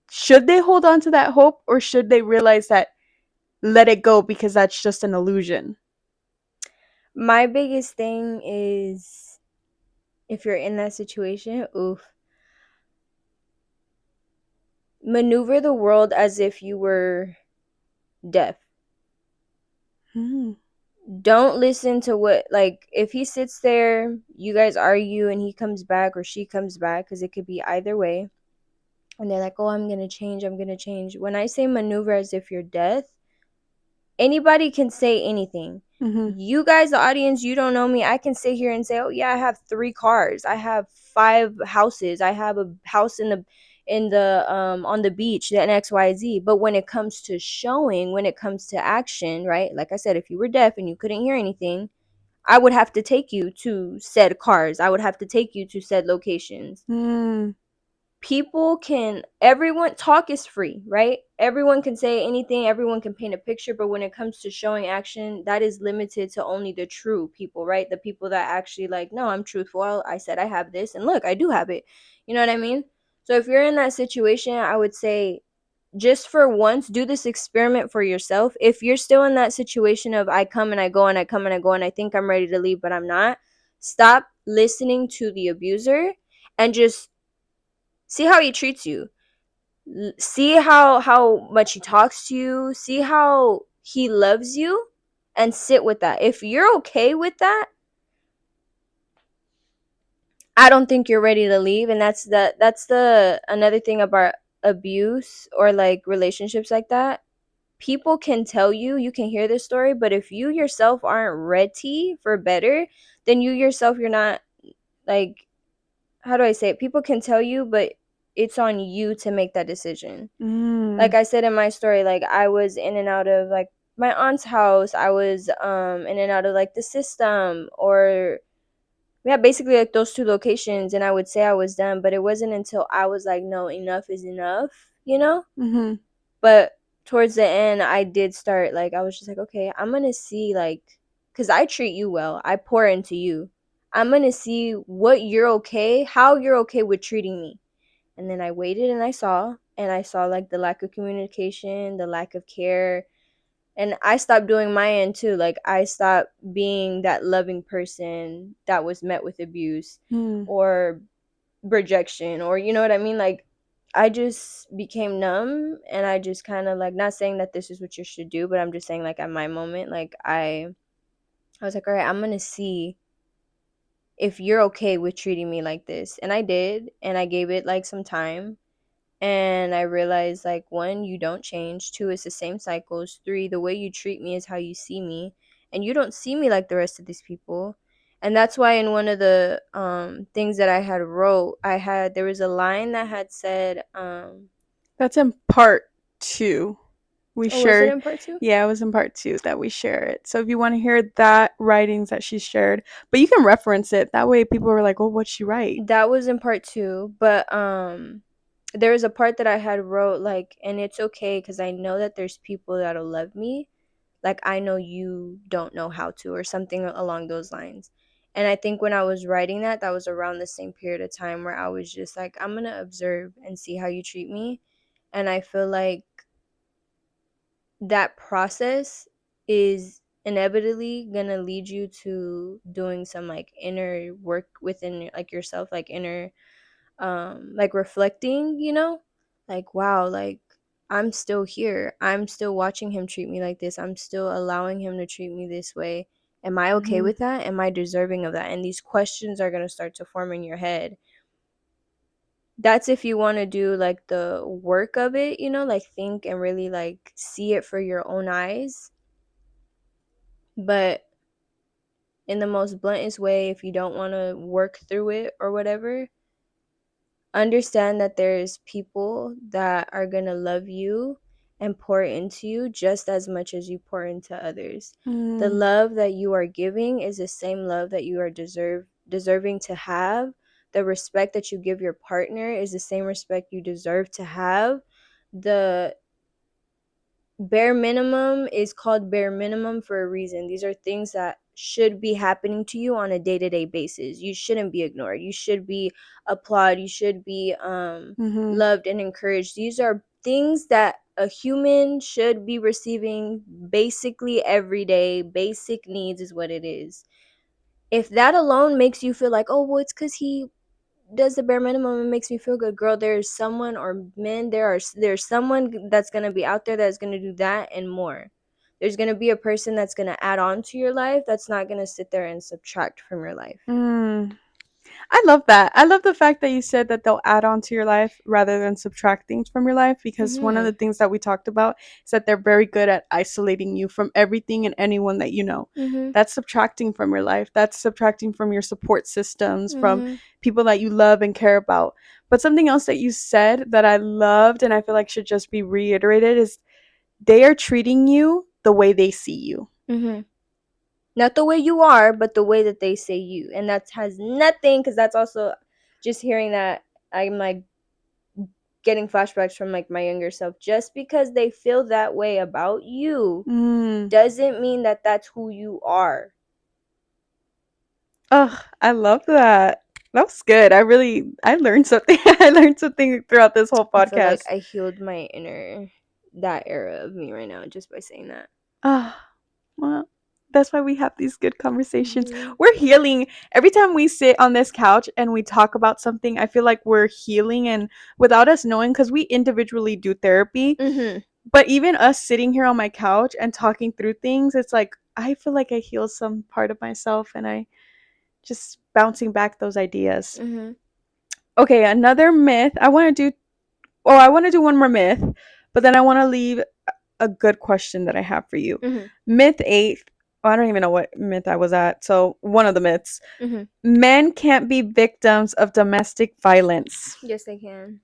Should they hold on to that hope, or should they realize that let it go because that's just an illusion? My biggest thing is, if you're in that situation, oof, maneuver the world as if you were deaf. Mm, Don't listen to what, like, if he sits there, you guys argue and he comes back or she comes back, because it could be either way, and they're like, oh, I'm gonna change, I'm gonna change. When I say maneuver as if you're deaf, anybody can say anything. mm-hmm, You guys, the audience, you don't know me. I can sit here and say, oh yeah, I have 3 cars, I have 5 houses, I have a house in the on the beach, and XYZ. But when it comes to showing, when it comes to action, right, like I said, if you were deaf and you couldn't hear anything, I would have to take you to said cars, I would have to take you to said locations. mm, People can, everyone, talk is free, right? Everyone can say anything, everyone can paint a picture, but when it comes to showing action, that is limited to only the true people, right? The people that actually, like, no, I'm truthful, I said I have this, and look, I do have it. You know what I mean? So if you're in that situation, I would say, just for once, do this experiment for yourself. If you're still in that situation of I come and I go and I come and I go and I think I'm ready to leave but I'm not, stop listening to the abuser and just see how he treats you. See how much he talks to you, see how he loves you, and sit with that. If you're okay with that, I don't think you're ready to leave. And that's the another thing about abuse or like relationships like that. People can tell you, you can hear this story, but if you yourself aren't ready for better, then you yourself, you're not, like, how do I say it? People can tell you, but it's on you to make that decision. mm, Like I said in my story, like, I was in and out of, like, my aunt's house, I was in and out of, like, the system, or yeah, basically like those 2 locations, and I would say I was done, but it wasn't until I was like, no, enough is enough, you know. mm-hmm, But towards the end, I did start, like, I was just like, okay, I'm gonna see, like, because I treat you well, I pour into you, I'm gonna see what you're okay, how you're okay with treating me. And then I waited and I saw like the lack of communication, the lack of care, and I stopped doing my end too. Like, I stopped being that loving person that was met with abuse mm, or rejection, or you know what I mean? Like, I just became numb, and I just kind of, like, not saying that this is what you should do, but I'm just saying, like, at my moment, like, I was like, all right, I'm going to see if you're okay with treating me like this. And I did, and I gave it like some time. And I realized, like, 1, you don't change. 2, it's the same cycles. 3, the way you treat me is how you see me. And you don't see me like the rest of these people. And that's why in one of the things that I had wrote, there was a line that had said, that's in part two. We oh, was it shared, in part 2? yeah, it was in part two that we share it. So if you want to hear that writings that she shared, but you can reference it. That way people were like, oh, what'd she write? That was in part 2, but there was a part that I had wrote, like, and it's okay because I know that there's people that'll love me, like, I know you don't know how to, or something along those lines. And I think when I was writing that, that was around the same period of time where I was just like, I'm going to observe and see how you treat me. And I feel like that process is inevitably going to lead you to doing some like inner work within like yourself, like inner like reflecting, like, wow, like, I'm still here, I'm still watching him treat me like this, I'm still allowing him to treat me this way. Am I okay Mm-hmm. with that? Am I deserving of that? And these questions are going to start to form in your head. That's if you want to do like the work of it, like, think and really like see it for your own eyes. But in the most bluntest way, if you don't want to work through it or whatever, understand that there's people that are going to love you and pour into you just as much as you pour into others. The Mm, love that you are giving is the same love that you are deserving to have. The respect that you give your partner is the same respect you deserve to have. The bare minimum is called bare minimum for a reason. These are things that should be happening to you on a day-to-day basis. You shouldn't be ignored. You should be applauded. You should be Mhm. loved and encouraged. These are things that a human should be receiving basically every day. Basic needs is what it is. If that alone makes you feel like, oh well, it's because he does the bare minimum and makes me feel good, girl, there's someone, or men, there's someone that's going to be out there that's going to do that and more. There's going to be a person that's going to add on to your life, that's not going to sit there and subtract from your life. Mm. I love that. I love the fact that you said that they'll add on to your life rather than subtract things from your life, because one of the Mhm. things that we talked about is that they're very good at isolating you from everything and anyone that you know. Mhm. That's subtracting from your life. That's subtracting from your support systems, from Mhm. people that you love and care about. But something else that you said that I loved and I feel like should just be reiterated is they are treating you the way they see you. Mhm. Not the way you are, but the way that they say you. And that has nothing, cuz that's also just hearing that, I'm like getting flashbacks from like my younger self. Just because they feel that way about you Mm. doesn't mean that that's who you are. Oh, I love that. That was good. I learned something. I learned something throughout this whole I feel like podcast. I healed my inner, that era of me right now just by saying that. Ah, well, that's why we have these good conversations. Mhm. We're healing. Every time we sit on this couch and we talk about something, I feel like we're healing, and without us knowing, because we individually do therapy, Mhm. but even us sitting here on my couch and talking through things, it's like I feel like I heal some part of myself and I just bouncing back those ideas. Mhm. Okay, another myth. I want to do one more myth, but then I want to leave a good question that I have for you. Mhm. Myth 8. Oh, I don't even know what myth I was at. So, one of the myths. Mhm. Men can't be victims of domestic violence. Yes, they can.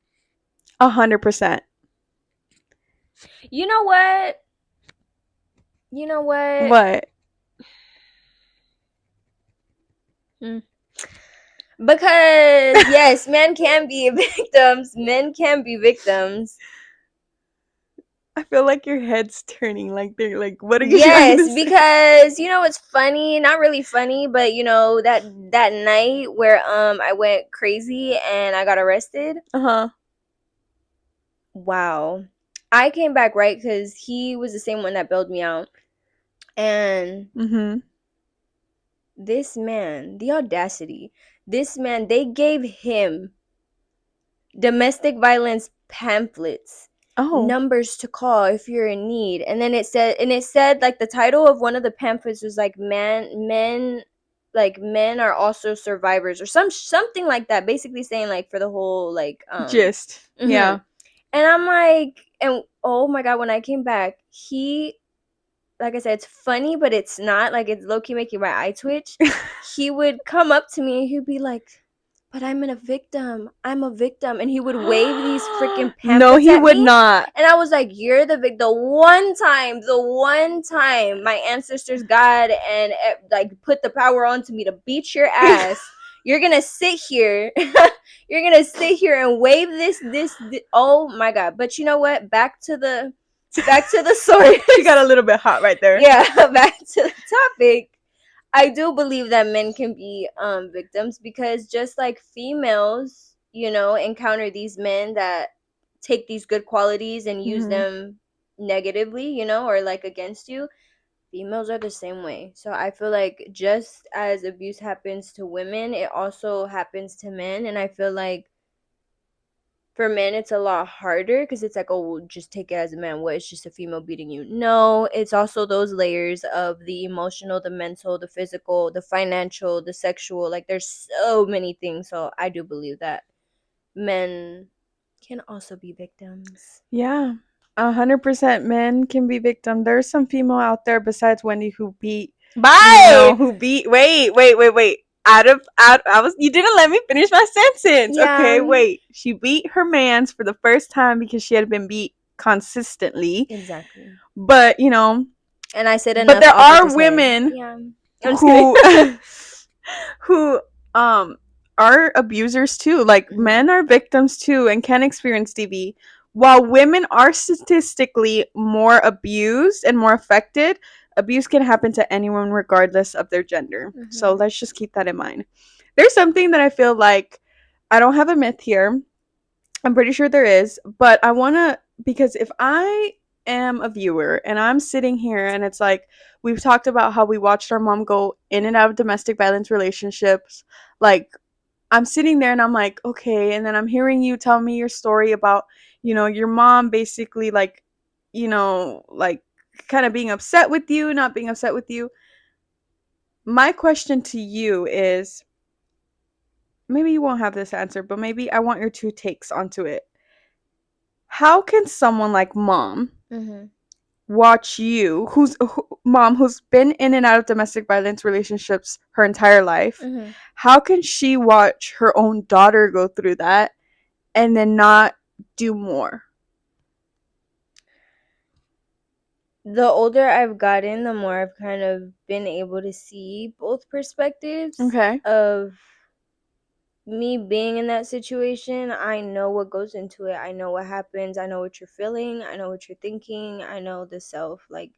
100%. You know what? You know what? What? Mm. Because yes, men can be victims. Men can be victims. I feel like your head's turning. Like they're like, what are you trying Yes, to say? because it's funny, not really funny, but that night where I went crazy and I got arrested. Uh huh. Wow. I came back, right, cuz he was the same one that bailed me out. And Mm-hmm. this man, the audacity. This man, they gave him domestic violence pamphlets, Oh, numbers to call if you're in need. And then it said like the title of one of the pamphlets was like men are also survivors, or something like that, basically saying like for the whole like gist. mhm. Yeah. And I'm like, and oh my god, when I came back, he, like I said, it's funny, but it's not. Like, it's low key making my eye twitch. He would come up to me and he'd be like, "But I'm a victim. I'm a victim." And he would wave these freaking No, pamphlets he at would me. not. And I was like, "You're the victim." The one time my ancestors, God, and like put the power onto me to beat your ass. You're gonna sit here. You're gonna sit here and wave this. Oh my god! But you know what? Back to the She got a source. little bit hot right there. Yeah, back to the topic. I do believe that men can be victims, because just like females, encounter these men that take these good qualities and use Mm-hmm. them negatively, or like against you. Females are the same way. So I feel like just as abuse happens to women, it also happens to men. And I feel like for men it's a lot harder, because it's like, oh, well, just take it as a man, what, it's just a female beating you? No, it's also those layers of the emotional, the mental, the physical, the financial, the sexual. Like, there's so many things. So I do believe that men can also be victims. Yeah, 100% men can be victim. There's some female out there besides Wendy who beat, Bye. wait. Out, I was, you didn't let me finish my sentence. Yeah, Okay, wait. She beat her mans for the first time because she had been beat consistently. exactly. But, And I said but enough there off with are his head. women Yeah, I'm just kidding. who who are abusers too. Like Mhm. men are victims too and can experience DV. while women are statistically more abused and more affected, abuse can happen to anyone regardless of their gender. So Mhm. let's just keep that in mind. There's something that I feel like I don't have a myth here. I'm pretty sure there is, but I want to, because if I am a viewer and I'm sitting here and it's like we've talked about how we watched our mom go in and out of domestic violence relationships, like I'm sitting there and I'm like, okay, and then I'm hearing you tell me your story about, your mom basically like, like kind of being upset with you, not being upset with you. My question to you is, maybe you won't have this answer, but maybe I want your two takes onto it. How can someone like mom Mhm. watch you, mom who's been in and out of domestic violence relationships her entire life? Mhm. How can she watch her own daughter go through that and then not do more? The older I've gotten, the more I've kind of been able to see both perspectives Okay. of me being in that situation. I know what goes into it. I know what happens. I know what you're feeling. I know what you're thinking. I know the self. Like,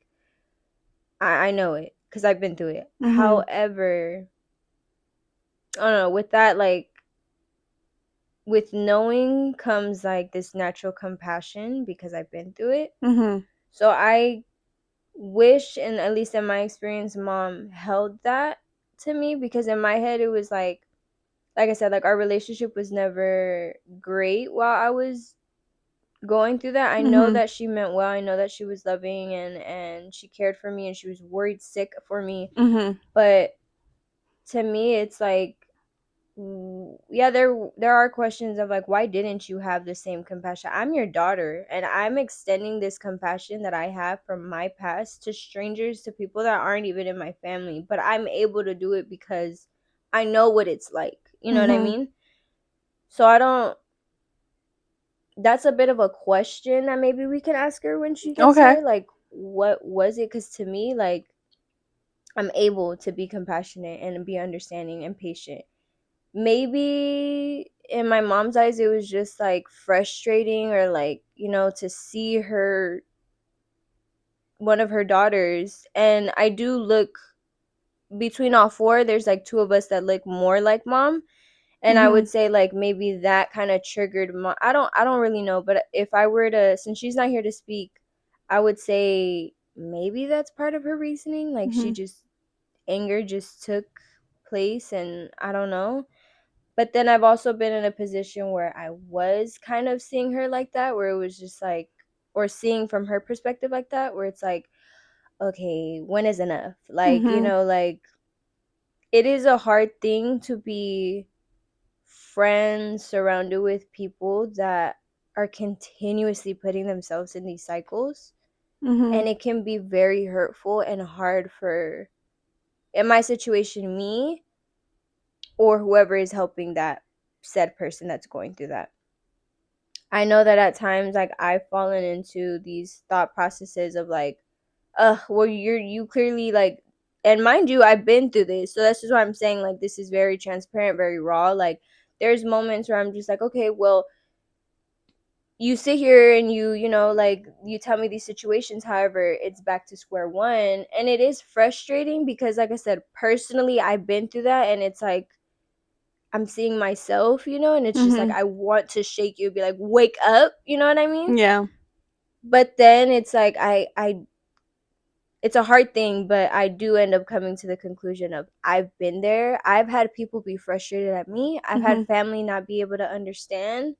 I know it because I've been through it. Mhm. However, I don't know. With that, like, with knowing comes like this natural compassion because I've been through it. Mhm. So I wish, and at least in my experience, mom held that to me because in my head it was like I said, like our relationship was never great while I was going through that. I know Mhm. that she meant well. I know that she was loving and she cared for me and she was worried sick for me. Mhm. But to me, it's like, yeah, there are questions of like, why didn't you have the same compassion? I'm your daughter and I'm extending this compassion that I have from my past to strangers, to people that aren't even in my family, but I'm able to do it because I know what it's like. You know what I Mhm. mean? So I don't, that's a bit of a question that maybe we can ask her when she gets Okay. here. Like, what was it? Because to me, like, I'm able to be compassionate and be understanding and patient. Maybe in my mom's eyes, it was just like frustrating, or like, to see her, one of her daughters. And I do look, between all four, there's like two of us that look more like mom. And I would Mhm. say like maybe that kind of triggered my, I don't really know, but if I were to, since she's not here to speak, I would say maybe that's part of her reasoning. Like she Mhm. just, anger just took place, and I don't know. But then I've also been in a position where I was kind of seeing her like that, where it was just like, or seeing from her perspective like that, where it's like, okay, when is enough? Like, Mhm. like, it is a hard thing to be friends surrounded with people that are continuously putting themselves in these cycles. Mhm. And it can be very hurtful and hard for, in my situation, me or whoever is helping that said person that's going through that. I know that at times, like, I've fallen into these thought processes of like, well, you clearly like, and mind you, I've been through this, so that's just why I'm saying like this is very transparent, very raw. Like, there's moments where I'm just like, okay, well, you sit here and like, you tell me these situations, however, it's back to square one, and it is frustrating because, like I said, personally, I've been through that, and it's like I'm seeing myself, and it's just like Mhm. I want to shake you, be like, wake up, you know what I mean? Yeah. But then it's like I it's a hard thing, but I do end up coming to the conclusion of, I've been there. I've had people be frustrated at me. I've had Mhm. family not be able to understand,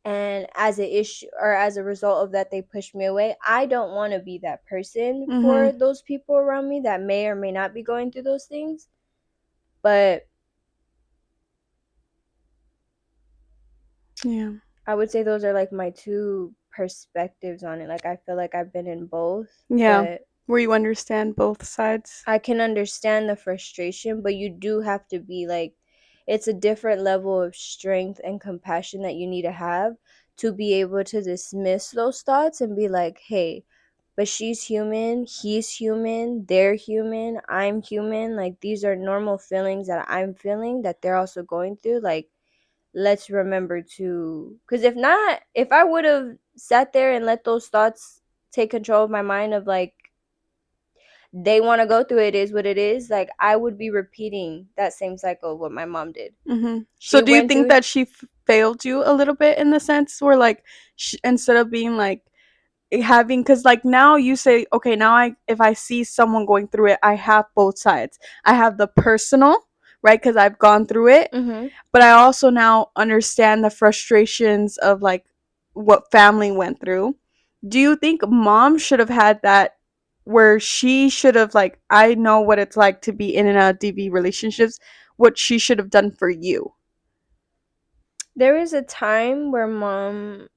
and as a issue, or as a result of that, they push me away. I don't want to be that person for Mhm. those people around me that may or may not be going through those things. But Yeah. I would say those are like my two perspectives on it. Like, I feel like I've been in both, Yeah. but Where you understand both sides. I can understand the frustration, but you do have to be like, it's a different level of strength and compassion that you need to have to be able to dismiss those thoughts and be like, hey, but she's human, he's human, they're human, I'm human. Like, these are normal feelings that I'm feeling that they're also going through. Like, let's remember to, because if not, if I would have sat there and let those thoughts take control of my mind of like, they want to go through it, is what it is, like I would be repeating that same cycle of what my mom did. So She do you went think through. that she failed you a little bit in the sense where like instead of being like having, because like now you say okay, now I if I see someone going through it, I have both sides. I have the personal, right, because I've gone through it, Mhm. but I also now understand the frustrations of like what family went through. Do you think mom should have had that where she should have like, I know what it's like to be in and out of DV relationships, what she should have done for you? There was a time where mom,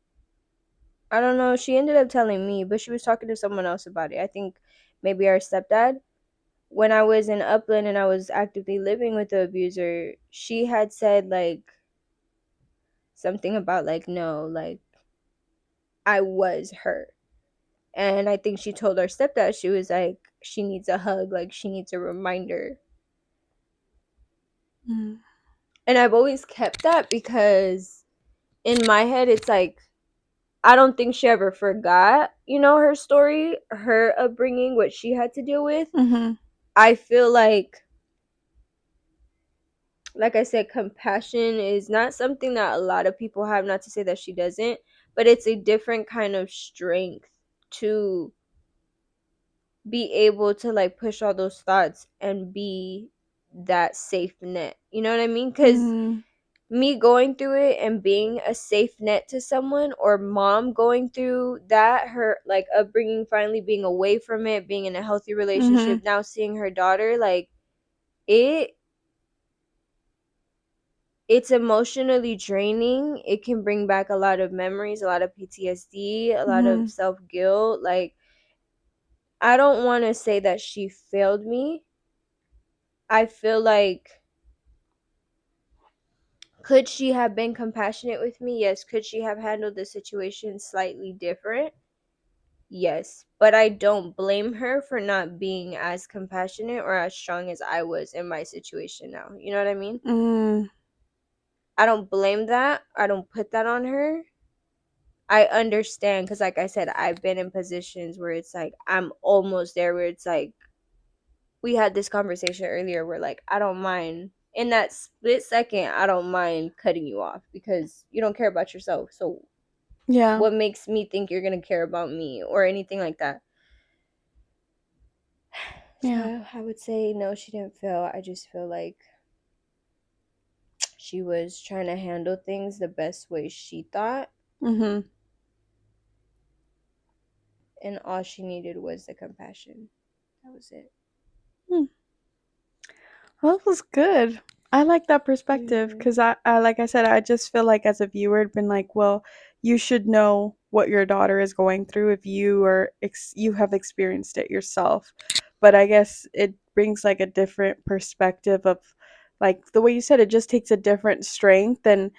I don't know, she ended up telling me, but she was talking to someone else about it. I think maybe our stepdad. When I was in Upland and I was actively living with the abuser, she had said like something about like, no, like I was hurt. And I think she told our stepdad, she was like, she needs a hug, like she needs a reminder. Mm. And I've always kept that because in my head, it's like, I don't think she ever forgot, her story, her upbringing, what she had to deal with. Mm-hmm. I feel like I said, compassion is not something that a lot of people have, not to say that she doesn't, but it's a different kind of strength to be able to like push all those thoughts and be that safe net. You know what I mean? Because Mm-hmm. me going through it and being a safe net to someone, or mom going through that, her like upbringing, finally being away from it, being in a healthy Mm-hmm. relationship, now seeing her daughter, like it it's emotionally draining. It can bring back a lot of memories, a lot of PTSD, a lot Mm-hmm. of self-guilt. Like I don't want to say that she failed me. I feel like, could she have been compassionate with me? Yes. Could she have handled the situation slightly different? Yes. But I don't blame her for not being as compassionate or as strong as I was in my situation now. You know what I mean? Mm-hmm. I don't blame that. I don't put that on her. I understand because, like I said, I've been in positions where it's like I'm almost there, where it's like we had this conversation earlier where, like, I don't mind in that split second, I don't mind cutting you off because you don't care about yourself. So, Yeah. what makes me think you're going to care about me or anything like that? So, Yeah. I would say no, she didn't fail. I just feel like she was trying to handle things the best way she thought, Mm-hmm. and all she needed was the compassion. That was it. Hmm. Well, that was good. I like that perspective Hmm. because I, like I said, I just feel like as a viewer, it'd been like, well, you should know what your daughter is going through if you have experienced it yourself. But I guess it brings like a different perspective of, like the way you said, it just takes a different strength, and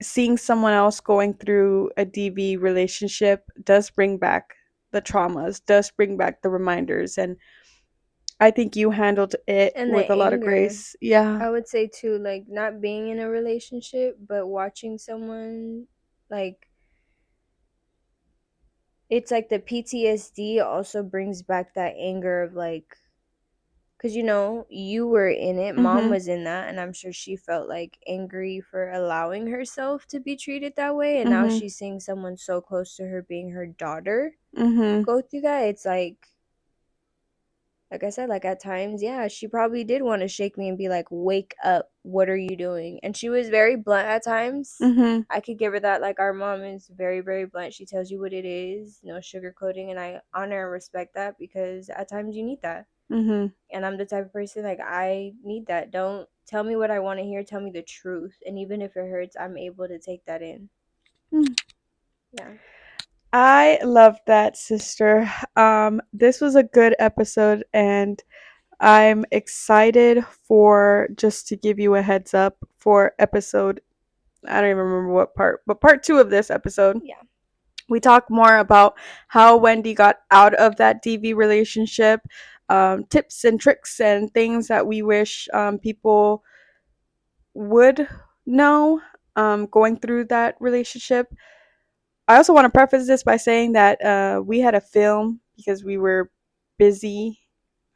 seeing someone else going through a DV relationship does bring back the traumas, does bring back the reminders, and I think you handled it And the with a lot of anger, grace. Yeah. I would say too, like not being in a relationship, but watching someone, like it's like the PTSD also brings back that anger of like, because you were in it, mom Mhm. was in that, and I'm sure she felt like angry for allowing herself to be treated that way. And now Mhm. she's seeing someone so close to her, being her daughter, Mhm. go through that. It's like I said, like at times, yeah, she probably did want to shake me and be like, "Wake up! What are you doing?" And she was very blunt at times. Mhm. I could give her that. Like our mom is very, very blunt. She tells you what it is, no sugarcoating, and I honor and respect that because at times you need that. Mhm. And I'm the type of person like I need that. Don't tell me what I want to hear. Tell me the truth, and even if it hurts, I'm able to take that in. Mm. Yeah. I love that, sister. This was a good episode, and I'm excited for, just to give you a heads up for episode, I don't even remember what part, but part 2 of this episode. Yeah. We talk more about how Wendy got out of that DV relationship, tips and tricks and things that we wish people would know, going through that relationship. I also want to preface this by saying that we had a film because we were busy.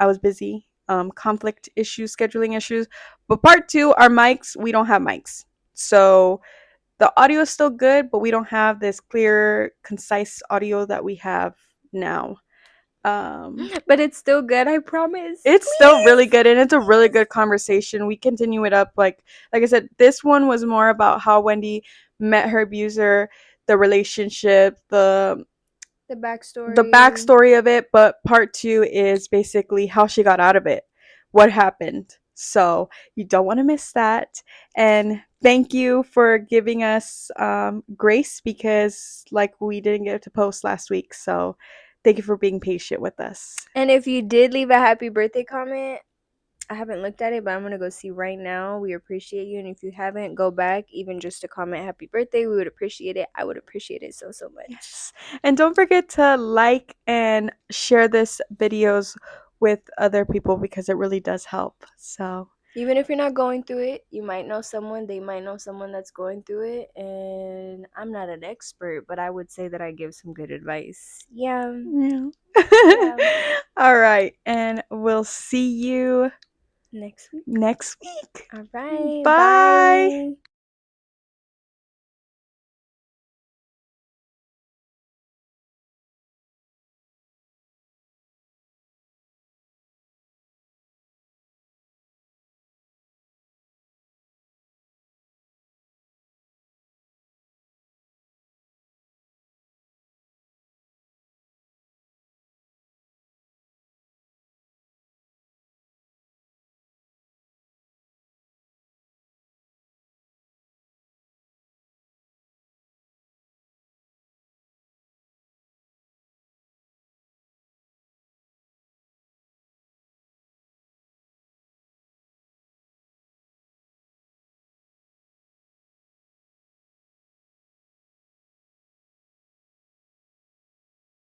I was busy. Conflict issues, scheduling issues. But part two, our mics, we don't have mics. So the audio is still good, but we don't have this clear, concise audio that we have now. Um, But it's still good, I promise. it's still really Please. good, and it's a really Please. good conversation. We continue it up. Like I said, this one was more about how Wendy met her abuser, the relationship, The the backstory. backstory of it, but part two is basically how she got out of it, what happened. So you don't want to miss that. And thank you for giving us grace because, like, we didn't get to post last week. So thank you for being patient with us. And if you did leave a happy birthday comment, I haven't looked at it, but I'm gonna go see right now. We appreciate you, and if you haven't, go back even just to comment happy birthday. We would appreciate it. I would appreciate it so so much. Yes. And don't forget to like and share this videos with other people because it really does help. So, Even if you're not going through it, you might know someone, they might know someone that's going through it. And I'm not an expert, but I would say that I give some good advice. Yeah. yeah. Yeah. All right. And we'll see you Next week. next week. All right. Bye. Bye.